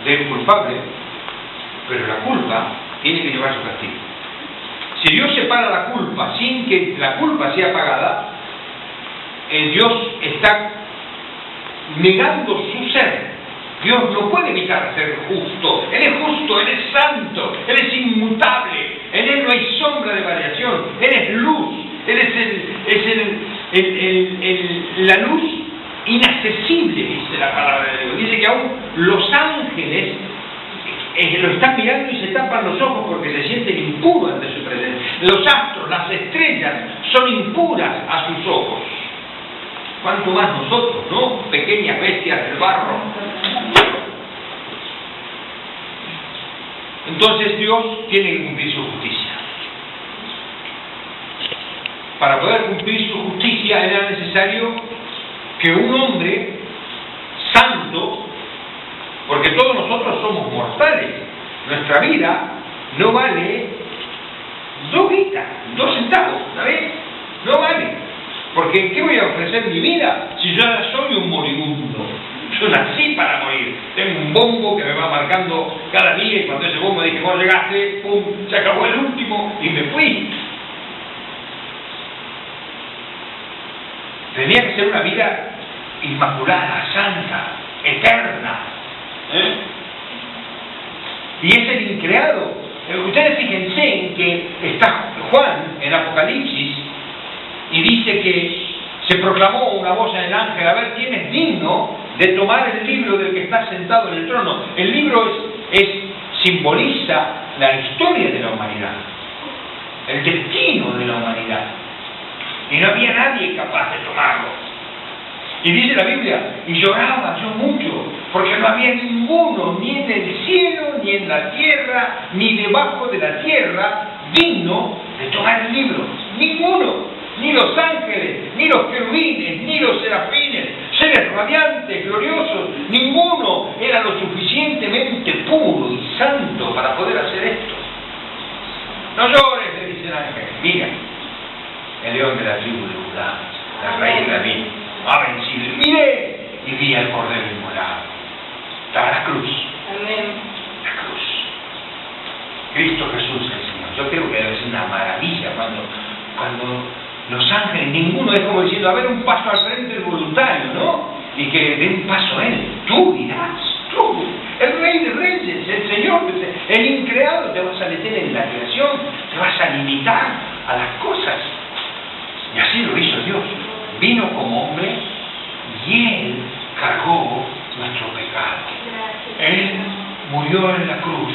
del culpable, pero la culpa tiene que llevar su castigo. Si Dios separa la culpa sin que la culpa sea pagada, Dios está negando su ser. Dios no puede evitar ser justo. Él es justo, Él es santo, Él es inmutable, en Él no hay sombra de variación, Él es luz, Él es la luz inaccesible, dice la palabra de Dios. Dice que aún los ángeles lo están mirando y se tapan los ojos porque se sienten impuros ante su presencia. Los astros, las estrellas son impuras a sus ojos. ¿Cuánto más nosotros, no? Pequeñas bestias del barro. Entonces Dios tiene que cumplir su justicia. Para poder cumplir su justicia era necesario que un hombre santo, porque todos nosotros somos mortales, nuestra vida no vale 2 guitas, 2 centavos, ¿sabes? No vale. Porque ¿qué voy a ofrecer mi vida si yo ya soy un moribundo? Yo nací para morir. Tengo un bombo que me va marcando cada día y cuando ese bombo dije, vos llegaste, pum, se acabó el último y me fui. Tenía que ser una vida inmaculada, santa, eterna. Y es el increado. Ustedes fíjense en que está Juan en Apocalipsis y dice que se proclamó una voz en el ángel, a ver quién es digno de tomar el libro del que está sentado en el trono. El libro simboliza la historia de la humanidad, el destino de la humanidad. Y no había nadie capaz de tomarlo. Y dice la Biblia, y lloraba yo mucho, porque no había ninguno, ni en el cielo, ni en la tierra, ni debajo de la tierra, digno de tomar el libro. Ninguno. ni los ángeles, ni los querubines, ni los serafines, seres radiantes, gloriosos, ninguno era lo suficientemente puro y santo para poder hacer esto. No llores, le dice el ángel, mira, el león de la tribu de Judá, la raíz de David, ha vencido. Y miré y vi al Cordero inmolado. Estaba la cruz. Amén. La cruz. Cristo Jesús el Señor. Yo creo que debe ser una maravilla cuando los ángeles, ninguno es como diciendo, a ver, un paso al frente del voluntario, ¿no? Y que dé un paso a él. Tú dirás, tú, el Rey de Reyes, el Señor, el increado, te vas a meter en la creación, te vas a limitar a las cosas. Y así lo hizo Dios. Vino como hombre y Él cargó nuestro pecado. Él murió en la cruz.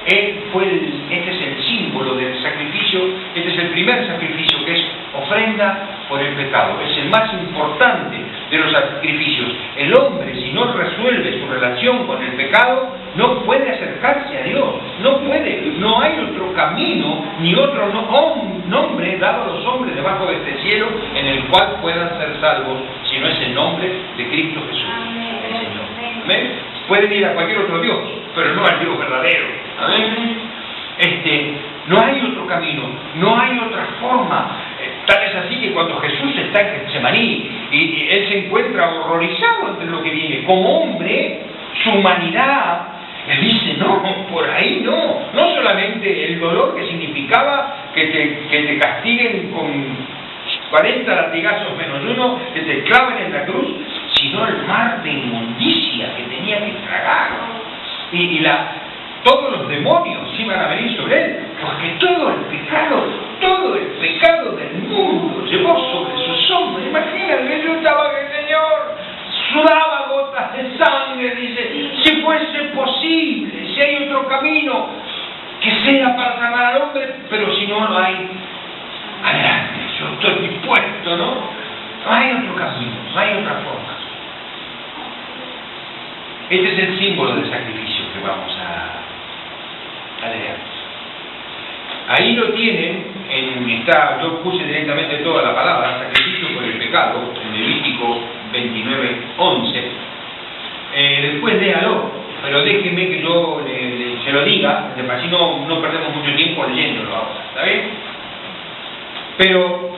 Él fue este es el símbolo del sacrificio, este es el primer sacrificio que es ofrenda por el pecado. Es el más importante de los sacrificios. El hombre, si no resuelve su relación con el pecado, no puede acercarse a Dios. No puede. No hay otro camino, ni otro nombre dado a los hombres debajo de este cielo en el cual puedan ser salvos, si no es el nombre de Cristo Jesús, el Señor. ¿Amén? Pueden ir a cualquier otro Dios, pero no al Dios verdadero. ¿Amén? No hay otro camino, no hay otra forma. Tal es así que cuando Jesús está en Getsemaní y Él se encuentra horrorizado ante lo que viene, como hombre, su humanidad, Él dice, no, por ahí no. No solamente el dolor que significaba que te castiguen con 40 latigazos menos uno, que te claven en la cruz, sino el mar de inmundicia que tenía que tragar. Todos los demonios iban a venir sobre Él, porque todo el pecado del mundo llevó sobre sus hombros. Imagínate, yo estaba que el Señor sudaba gotas de sangre, dice, si fuese posible, si hay otro camino, que sea para salvar al hombre, pero si no lo hay, adelante, yo estoy dispuesto, ¿no? No hay otro camino, no hay otra forma. Este es el símbolo del sacrificio que vamos a leer. Ahí lo tienen, yo puse directamente toda la palabra, sacrificio por el pecado, en Levítico 29:11. Después léalo, pero déjenme que yo se lo diga, así no perdemos mucho tiempo leyéndolo ahora, ¿está bien? Pero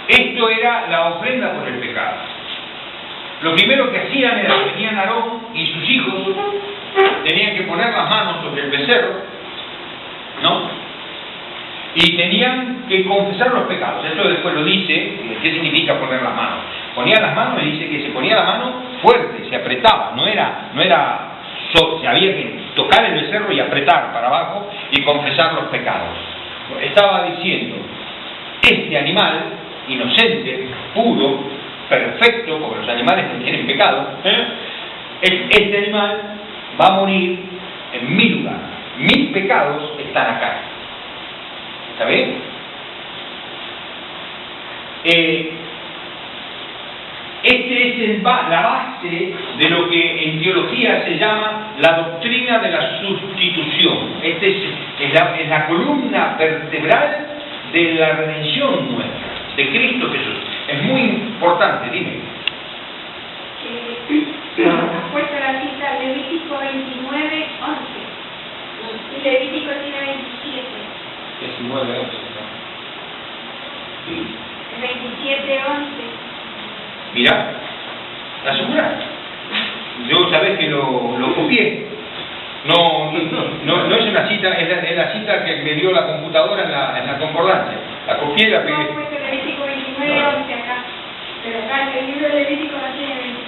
esto era la ofrenda por el pecado. Lo primero que hacían era que venían Aarón y sus hijos, tenían que poner las manos sobre el becerro, ¿no? Y tenían que confesar los pecados. Esto después lo dice, ¿qué significa poner las manos? Ponía las manos y dice que se ponía la mano fuerte, se apretaba, no era había que tocar el becerro y apretar para abajo y confesar los pecados. Estaba diciendo, este animal, inocente, puro, perfecto, porque los animales no tienen pecado, este animal va a morir en mi lugar. Mis pecados están acá. ¿Está bien? Este es la base de lo que en teología se llama la doctrina de la sustitución. Es la columna vertebral de la redención nuestra, de Cristo Jesús. Es muy importante, dime. Has puesto la cita Levítico 29:11. Y Levítico tiene 27. 19:11. 27:11. Mira, ¿estás segura? Yo sabés que lo copié. No es una cita, es la cita que me dio la computadora en la concordancia. La copié y la pegué. No, puesto Levítico 29:11 acá. Pero acá el libro de Levítico no tiene 29.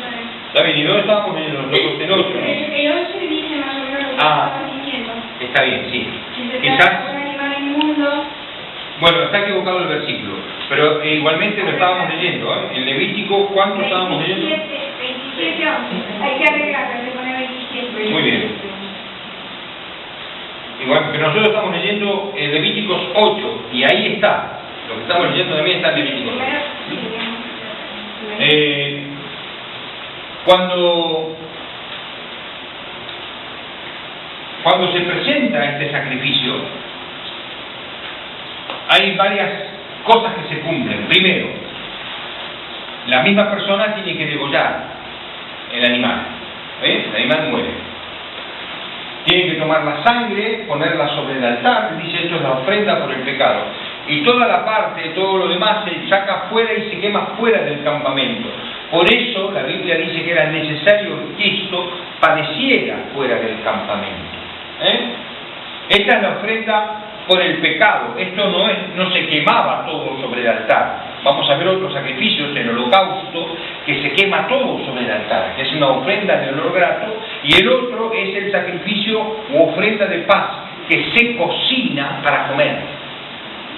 Está bien, ¿y dónde estábamos nosotros? En 8. El 11 dice más o menos lo que estabas diciendo. Está bien, sí. Si se Quizás, trata de un animal inmundo. bueno, está equivocado el versículo, pero igualmente lo estábamos leyendo, ¿eh? En Levítico, ¿cuánto estábamos leyendo? 27:11. Hay que agregar, hay que poner 27. Muy bien. Igual, pero nosotros estamos leyendo en Levíticos 8, y ahí está. Lo que estamos leyendo también está en Levíticos 8. Cuando se presenta este sacrificio, hay varias cosas que se cumplen. Primero, la misma persona tiene que degollar el animal. El animal muere. Tiene que tomar la sangre, ponerla sobre el altar, dice esto es la ofrenda por el pecado. Y toda la parte, todo lo demás se saca fuera y se quema fuera del campamento. Por eso la Biblia dice que era necesario que Cristo padeciera fuera del campamento. Esta es la ofrenda por el pecado. Esto no se quemaba todo sobre el altar. Vamos a ver otros sacrificios, el holocausto, que se quema todo sobre el altar, que es una ofrenda de olor grato, y el otro es el sacrificio u ofrenda de paz, que se cocina para comer.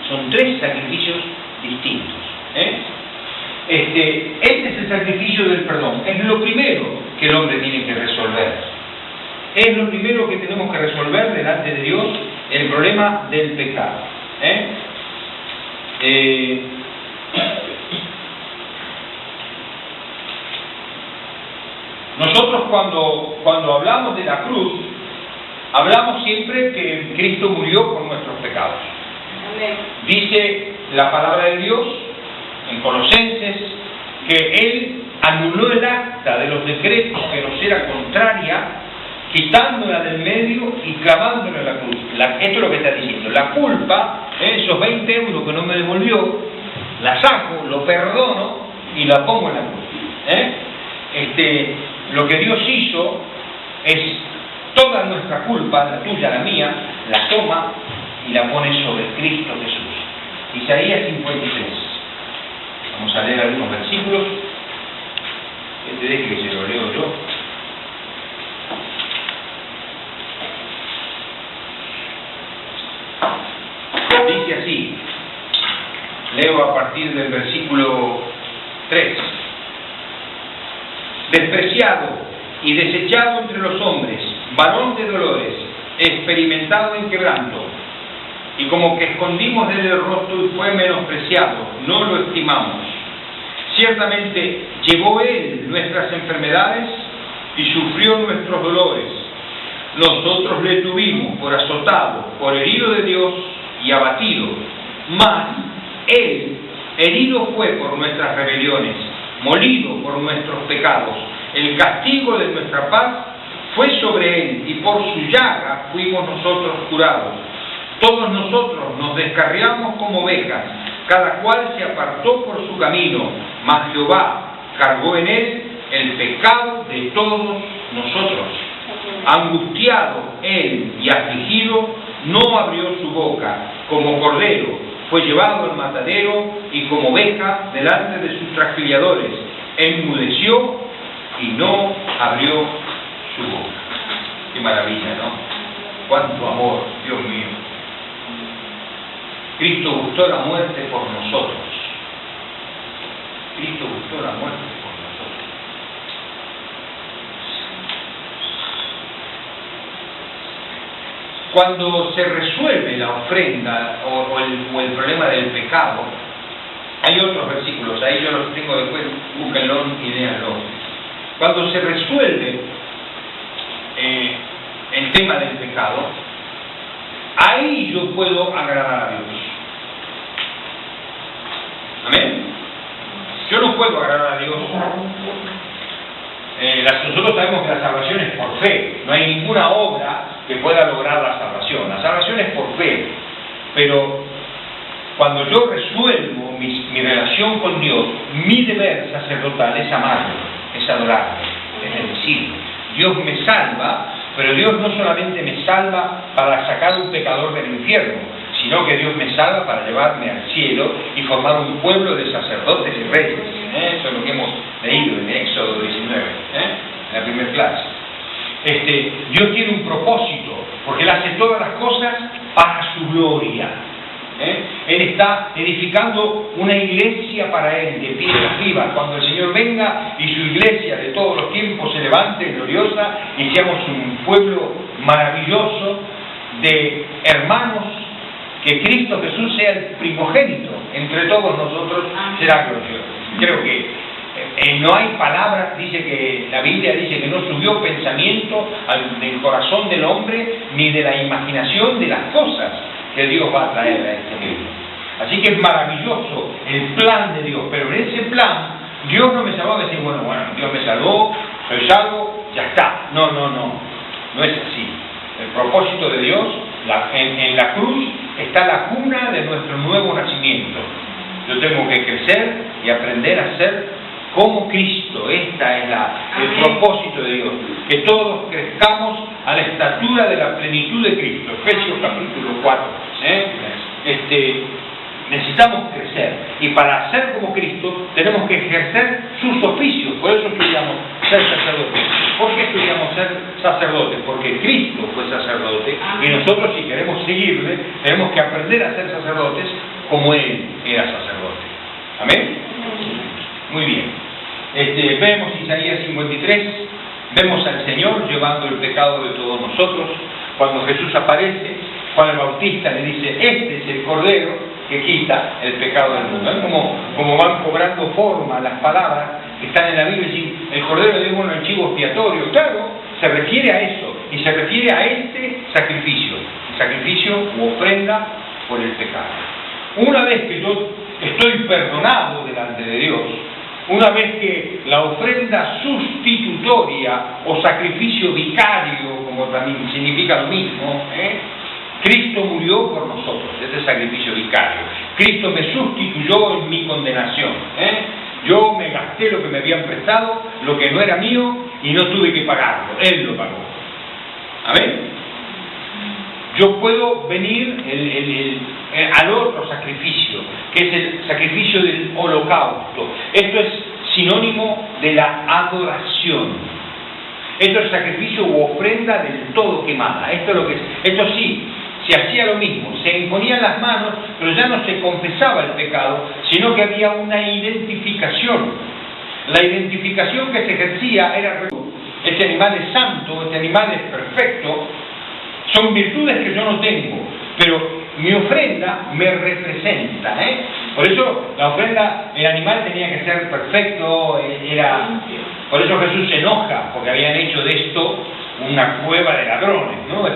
Son tres sacrificios distintos. Este es el sacrificio del perdón. Es lo primero que el hombre tiene que resolver. Es lo primero que tenemos que resolver delante de Dios, el problema del pecado. Nosotros cuando hablamos de la cruz, hablamos siempre que Cristo murió por nuestros pecados. Dice la palabra de Dios en Colosenses que Él anuló el acta de los decretos que nos era contraria, quitándola del medio y clavándola en la cruz. Esto es lo que está diciendo. La culpa, esos 20 euros que no me devolvió, la saco, lo perdono y la pongo en la cruz. Lo que Dios hizo es toda nuestra culpa, la tuya, la mía, la toma y la pone sobre Cristo Jesús. Isaías 53. Vamos a leer algunos versículos. Deje que se lo leo yo. Dice así, leo a partir del versículo 3. Despreciado y desechado entre los hombres, varón de dolores, experimentado en quebranto, y como que escondimos de él el rostro y fue menospreciado, no lo estimamos. Ciertamente llevó él nuestras enfermedades y sufrió nuestros dolores. Nosotros le tuvimos por azotado, por herido de Dios y abatido. Mas él herido fue por nuestras rebeliones, molido por nuestros pecados. El castigo de nuestra paz fue sobre él, y por su llaga fuimos nosotros curados. Todos nosotros nos descarriamos como ovejas, cada cual se apartó por su camino, mas Jehová cargó en él el pecado de todos nosotros. Angustiado él y afligido, no abrió su boca. Como cordero fue llevado al matadero, y como oveja delante de sus trasquiladores, enmudeció y no abrió su boca. Qué maravilla, ¿no? Cuánto amor, Dios mío. Cristo gustó la muerte por nosotros. Cristo gustó la muerte por nosotros. Cuando se resuelve la ofrenda o el problema del pecado, hay otros versículos, ahí yo los tengo después, búsquenlo y léanlo. Cuando se resuelve el tema del pecado, ahí yo puedo agradar a Dios. Amén. Yo no puedo agradar a Dios. Nosotros sabemos que la salvación es por fe. No hay ninguna obra que pueda lograr la salvación. La salvación es por fe. Pero cuando yo resuelvo mi relación con Dios, mi deber sacerdotal es amarlo, es adorarlo, es bendecirlo. Dios me salva, pero Dios no solamente me salva para sacar un pecador del infierno, sino que Dios me salva para llevarme al cielo y formar un pueblo de sacerdotes y reyes. Eso es lo que hemos leído en Éxodo 19, en la primera clase. Dios tiene un propósito, porque Él hace todas las cosas para su gloria. Él está edificando una iglesia para Él, de piedras vivas, cuando el Señor venga y su iglesia de todos los tiempos se levante gloriosa y seamos un pueblo maravilloso de hermanos, que Cristo Jesús sea el primogénito entre todos nosotros, será glorioso. Creo que no hay palabras, dice que la Biblia dice que no subió pensamiento del corazón del hombre ni de la imaginación de las cosas que Dios va a traer a este mundo. Así que es maravilloso el plan de Dios, pero en ese plan Dios no me salvó a decir, bueno, Dios me salvó, soy salvo, ya está. No es así. El propósito de Dios, en la cruz está la cuna de nuestro nuevo nacimiento. Yo tengo que crecer y aprender a ser como Cristo. Esta es el propósito de Dios, que todos crezcamos a la estatura de la plenitud de Cristo. Efesios capítulo 4. Necesitamos crecer, y para ser como Cristo tenemos que ejercer sus oficios. Por eso estudiamos ser sacerdotes. ¿Por qué estudiamos ser sacerdotes? Porque Cristo fue sacerdote, y nosotros, si queremos seguirle, tenemos que aprender a ser sacerdotes como Él era sacerdote. ¿Amén? Muy bien. Vemos Isaías 53, vemos al Señor llevando el pecado de todos nosotros. Cuando Jesús aparece, Juan el Bautista le dice, este es el Cordero que quita el pecado del mundo. ¿Ven cómo van cobrando forma las palabras que están en la Biblia? El Cordero de Dios, el chivo expiatorio, claro, se refiere a eso, y se refiere a este sacrificio, el sacrificio u ofrenda por el pecado. Una vez que yo estoy perdonado delante de Dios, una vez que la ofrenda sustitutoria o sacrificio vicario, como también significa lo mismo, Cristo murió por nosotros, este es sacrificio vicario. Cristo me sustituyó en mi condenación. Yo me gasté lo que me habían prestado, lo que no era mío, y no tuve que pagarlo, Él lo pagó. ¿Amén? Yo puedo venir al otro sacrificio, que es el sacrificio del holocausto. Esto es sinónimo de la adoración. Esto es sacrificio u ofrenda del todo quemada. Esto es lo que es. Esto sí, se hacía lo mismo, se imponían las manos, pero ya no se confesaba el pecado, sino que había una identificación. La identificación que se ejercía era: este animal es santo, este animal es perfecto. Son virtudes que yo no tengo, pero mi ofrenda me representa. Por eso la ofrenda, el animal tenía que ser perfecto, por eso Jesús se enoja, porque habían hecho de esto una cueva de ladrones, ¿no?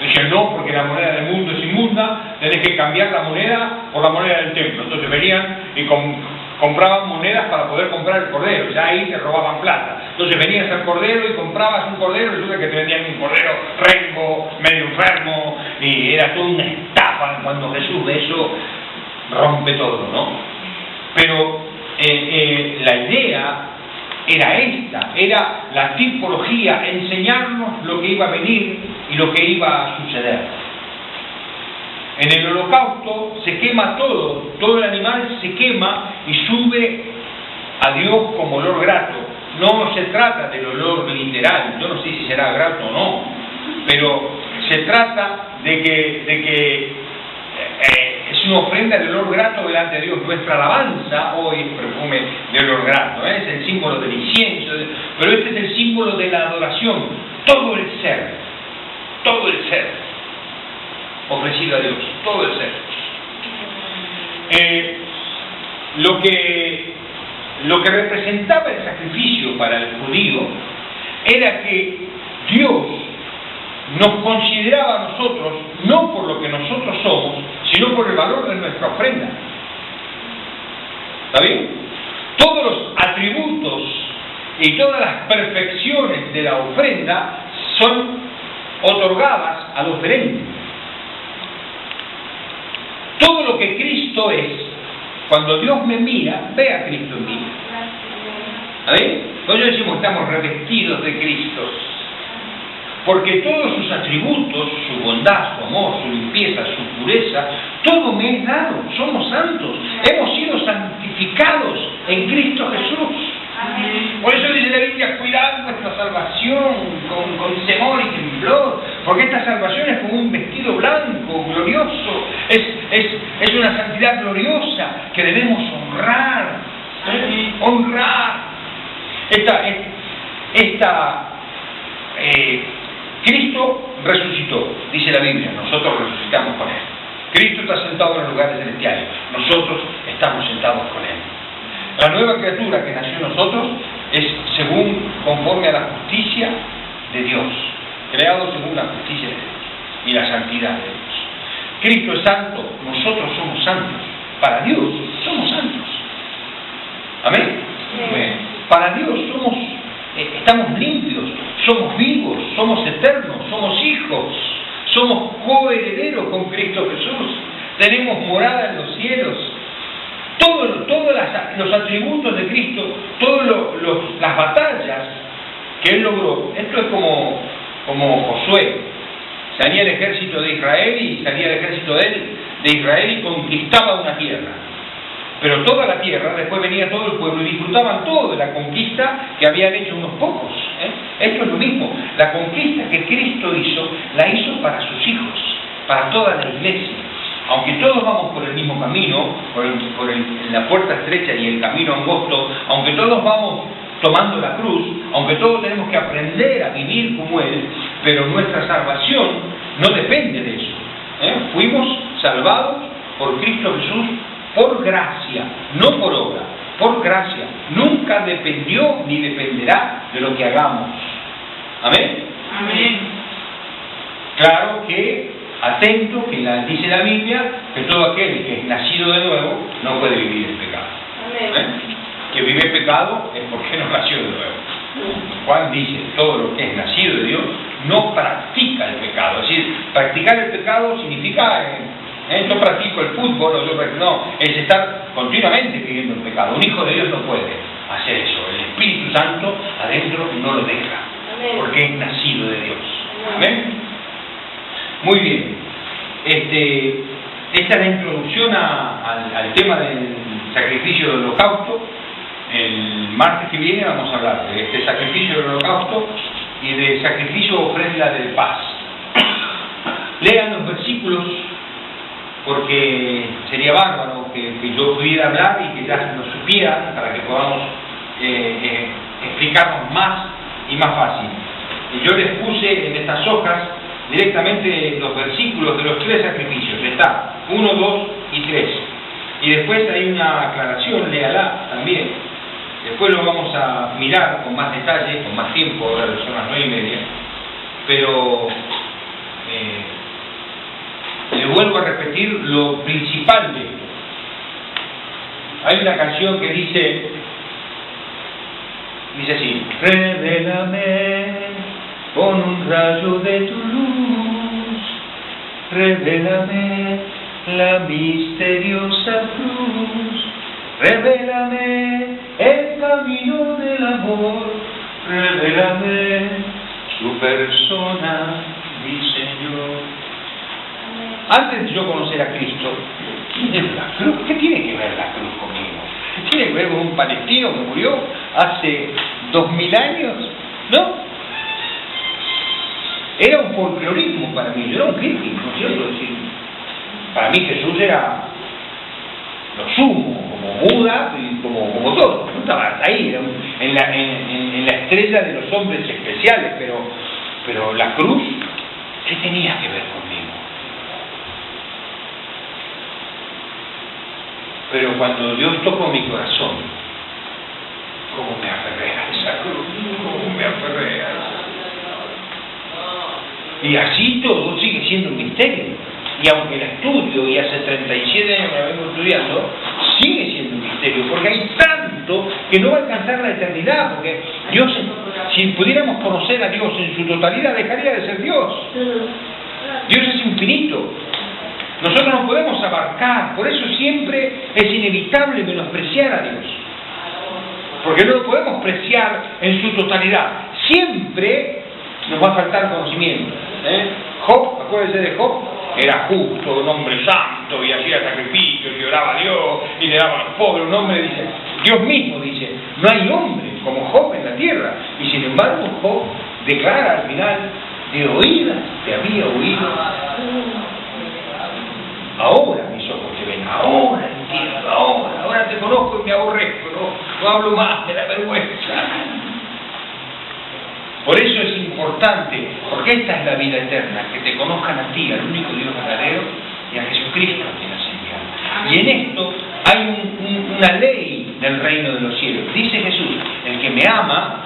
Dije, no, porque la moneda del mundo es inmunda, tenés que cambiar la moneda por la moneda del templo. Entonces venían y compraban monedas para poder comprar el cordero, ya ahí te robaban plata. Entonces venías al cordero y comprabas un cordero, y resulta que te vendían un cordero rengo, medio enfermo, y era toda una estafa. Cuando Jesús ve eso, rompe todo, ¿no? Pero la idea era esta, era la tipología, enseñarnos lo que iba a venir y lo que iba a suceder. En el holocausto se quema todo el animal se quema y sube a Dios como olor grato. No se trata del olor literal, yo no sé si será grato o no, pero se trata de que es una ofrenda de olor grato delante de Dios. Nuestra alabanza hoy es perfume de olor grato, es el símbolo del incienso, pero este es el símbolo de la adoración. Todo el ser ofrecido a Dios, todo el ser. Lo que representaba el sacrificio para el judío era que Dios nos consideraba a nosotros no por lo que nosotros somos, sino por el valor de nuestra ofrenda. ¿Está bien? Todos los atributos y todas las perfecciones de la ofrenda son otorgadas a los diferentes. Todo lo que Cristo es, cuando Dios me mira, ve a Cristo en mí. ¿Está bien? Por eso decimos, estamos revestidos de Cristo. Porque todos sus atributos, su bondad, su amor, su limpieza, su pureza, todo me es dado. Somos santos. Hemos sido santificados en Cristo Jesús. Por eso dice la Biblia, cuidad vuestra salvación con temor y temblor, porque esta salvación es como un vestido blanco, glorioso, es una santidad gloriosa que debemos honrar. Cristo resucitó, dice la Biblia, nosotros resucitamos con Él. Cristo está sentado en los lugares celestiales, nosotros estamos sentados con Él. La nueva criatura que nació en nosotros es conforme a la justicia de Dios, creado según la justicia de Dios y la santidad de Dios. Cristo es santo, nosotros somos santos. Para Dios somos santos. ¿Amén? Amén. Para Dios estamos limpios, somos vivos, somos eternos, somos hijos, somos coherederos con Cristo Jesús, tenemos morada en los cielos. Todos los atributos de Cristo, todas las batallas que Él logró. Esto es como Josué. Salía el ejército de Israel y salía el ejército de Israel y conquistaba una tierra. Pero toda la tierra, después venía todo el pueblo y disfrutaban todo de la conquista que habían hecho unos pocos. Esto es lo mismo. La conquista que Cristo hizo, la hizo para sus hijos, para toda la iglesia. Aunque todos vamos por el mismo camino, por la puerta estrecha y el camino angosto, aunque todos vamos tomando la cruz, aunque todos tenemos que aprender a vivir como Él, pero nuestra salvación no depende de eso. Fuimos salvados por Cristo Jesús por gracia, no por obra, por gracia. Nunca dependió ni dependerá de lo que hagamos. ¿Amén? Amén. Claro que, atento, que dice la Biblia, que todo aquel que es nacido de nuevo no puede vivir en pecado. Amén. Que vive en pecado es porque no nació de nuevo. Juan dice, todo lo que es nacido de Dios no practica el pecado. Es decir, practicar el pecado significa, yo practico el fútbol, no, es estar continuamente viviendo el pecado. Un hijo de Dios no puede hacer eso. El Espíritu Santo adentro no lo deja, porque es nacido de Dios. ¿Amén? Muy bien. Esta es la introducción al tema del sacrificio del holocausto. El martes que viene vamos a hablar de este sacrificio del holocausto y de sacrificio o ofrenda de paz. Lean los versículos porque sería bárbaro que yo pudiera hablar y que ya lo supieran para que podamos explicarnos más y más fácil. Y yo les puse en estas hojas directamente los versículos de los 3 sacrificios. Está 1, 2 y 3. Y después hay una aclaración, léala también. Después lo vamos a mirar con más detalle, con más tiempo, ahora son las 9:30. Pero le vuelvo a repetir lo principal de esto. Hay una canción que dice así: revélame con un rayo de tu luz, revélame la misteriosa cruz, revélame el camino del amor, revélame su persona, mi Señor. Antes de yo conocer a Cristo, ¿quién es la cruz? ¿Qué tiene que ver la cruz conmigo? ¿Tiene que ver con un palestino que murió hace 2000 años? ¿No? Era un folclorismo para mí, yo era un hippie, ¿no es cierto? Decir, para mí Jesús era lo sumo, como Buda y como todo. No estaba ahí, en la estrella de los hombres especiales, pero la cruz, ¿qué tenía que ver conmigo? Pero cuando Dios tocó mi corazón, ¿cómo me aferré a esa cruz? ¿Cómo me aferré a esa cruz? Y así todo sigue siendo un misterio. Y aunque la estudio, y hace 37 años que la vengo estudiando, sigue siendo un misterio, porque hay tanto que no va a alcanzar la eternidad, porque Dios, si pudiéramos conocer a Dios en su totalidad, dejaría de ser Dios. Dios es infinito. Nosotros no podemos abarcar, por eso siempre es inevitable menospreciar a Dios. Porque no lo podemos apreciar en su totalidad. Siempre nos va a faltar conocimiento. Job, acuérdense de Job, era justo, un hombre santo, y hacía sacrificios, y oraba a Dios, y le daba a los pobres. Un hombre dice, Dios mismo dice, no hay hombre como Job en la tierra. Y sin embargo Job declara al final, de oídas te había oído. Ahora mis ojos te ven, ahora entiendo, ahora te conozco y me aborrezco, no hablo más de la vergüenza. Por eso es importante, porque esta es la vida eterna, que te conozcan a ti, al único Dios verdadero, y a Jesucristo que nos envió. Y en esto hay una ley del reino de los cielos. Dice Jesús, el que me ama,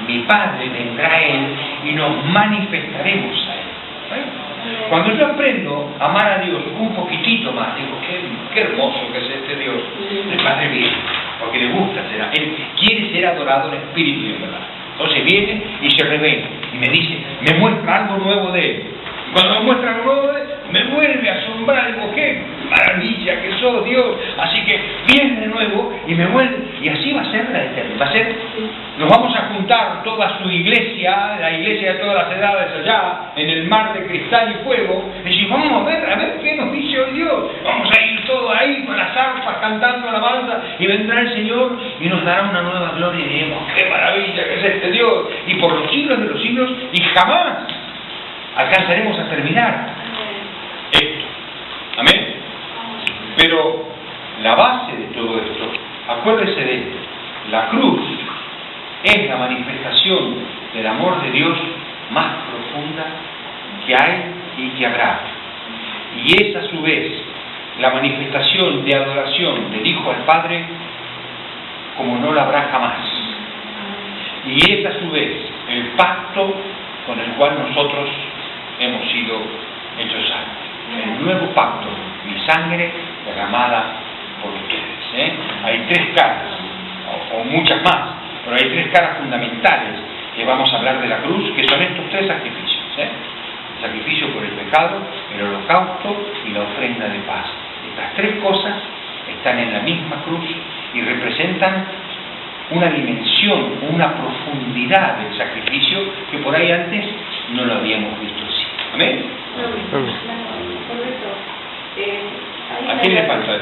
mi Padre vendrá a él y nos manifestaremos a él. Cuando yo aprendo a amar a Dios un poquitito más, digo, qué hermoso que es este Dios. El Padre viene, porque le gusta ser, Él quiere ser adorado en espíritu y en verdad. Entonces viene y se revela y me dice, me muestra algo nuevo de Él. Y cuando me muestra algo nuevo de Él, me vuelve a asombrar, digo, qué maravilla que sos Dios. Así que viene de nuevo y me vuelve, y así va a ser la eternidad. Va a ser, nos vamos a juntar toda su iglesia, la iglesia de todas las edades allá, en el mar de cristal y fuego, y decir, vamos a ver qué nos dice hoy Dios. Vamos a ir todos ahí con las arpas cantando alabanza, y vendrá el Señor y nos dará una nueva gloria y diremos, qué maravilla que es este Dios, y por los siglos de los siglos, y jamás alcanzaremos a terminar esto. Amén. Pero la base de todo esto, acuérdese de esto, la cruz es la manifestación del amor de Dios más profunda que hay y que habrá. Y es a su vez la manifestación de adoración del Hijo al Padre como no la habrá jamás. Y es a su vez el pacto con el cual nosotros hemos sido hechos salvos. El nuevo pacto, mi sangre derramada por ustedes. Hay tres caras, o muchas más, pero hay tres caras fundamentales que vamos a hablar de la cruz, que son estos tres sacrificios. El sacrificio por el pecado, el holocausto y la ofrenda de paz. Estas tres cosas están en la misma cruz y representan una dimensión, una profundidad del sacrificio que por ahí antes no lo habíamos visto así. ¿Amén? Correcto. ¿A quién le falta?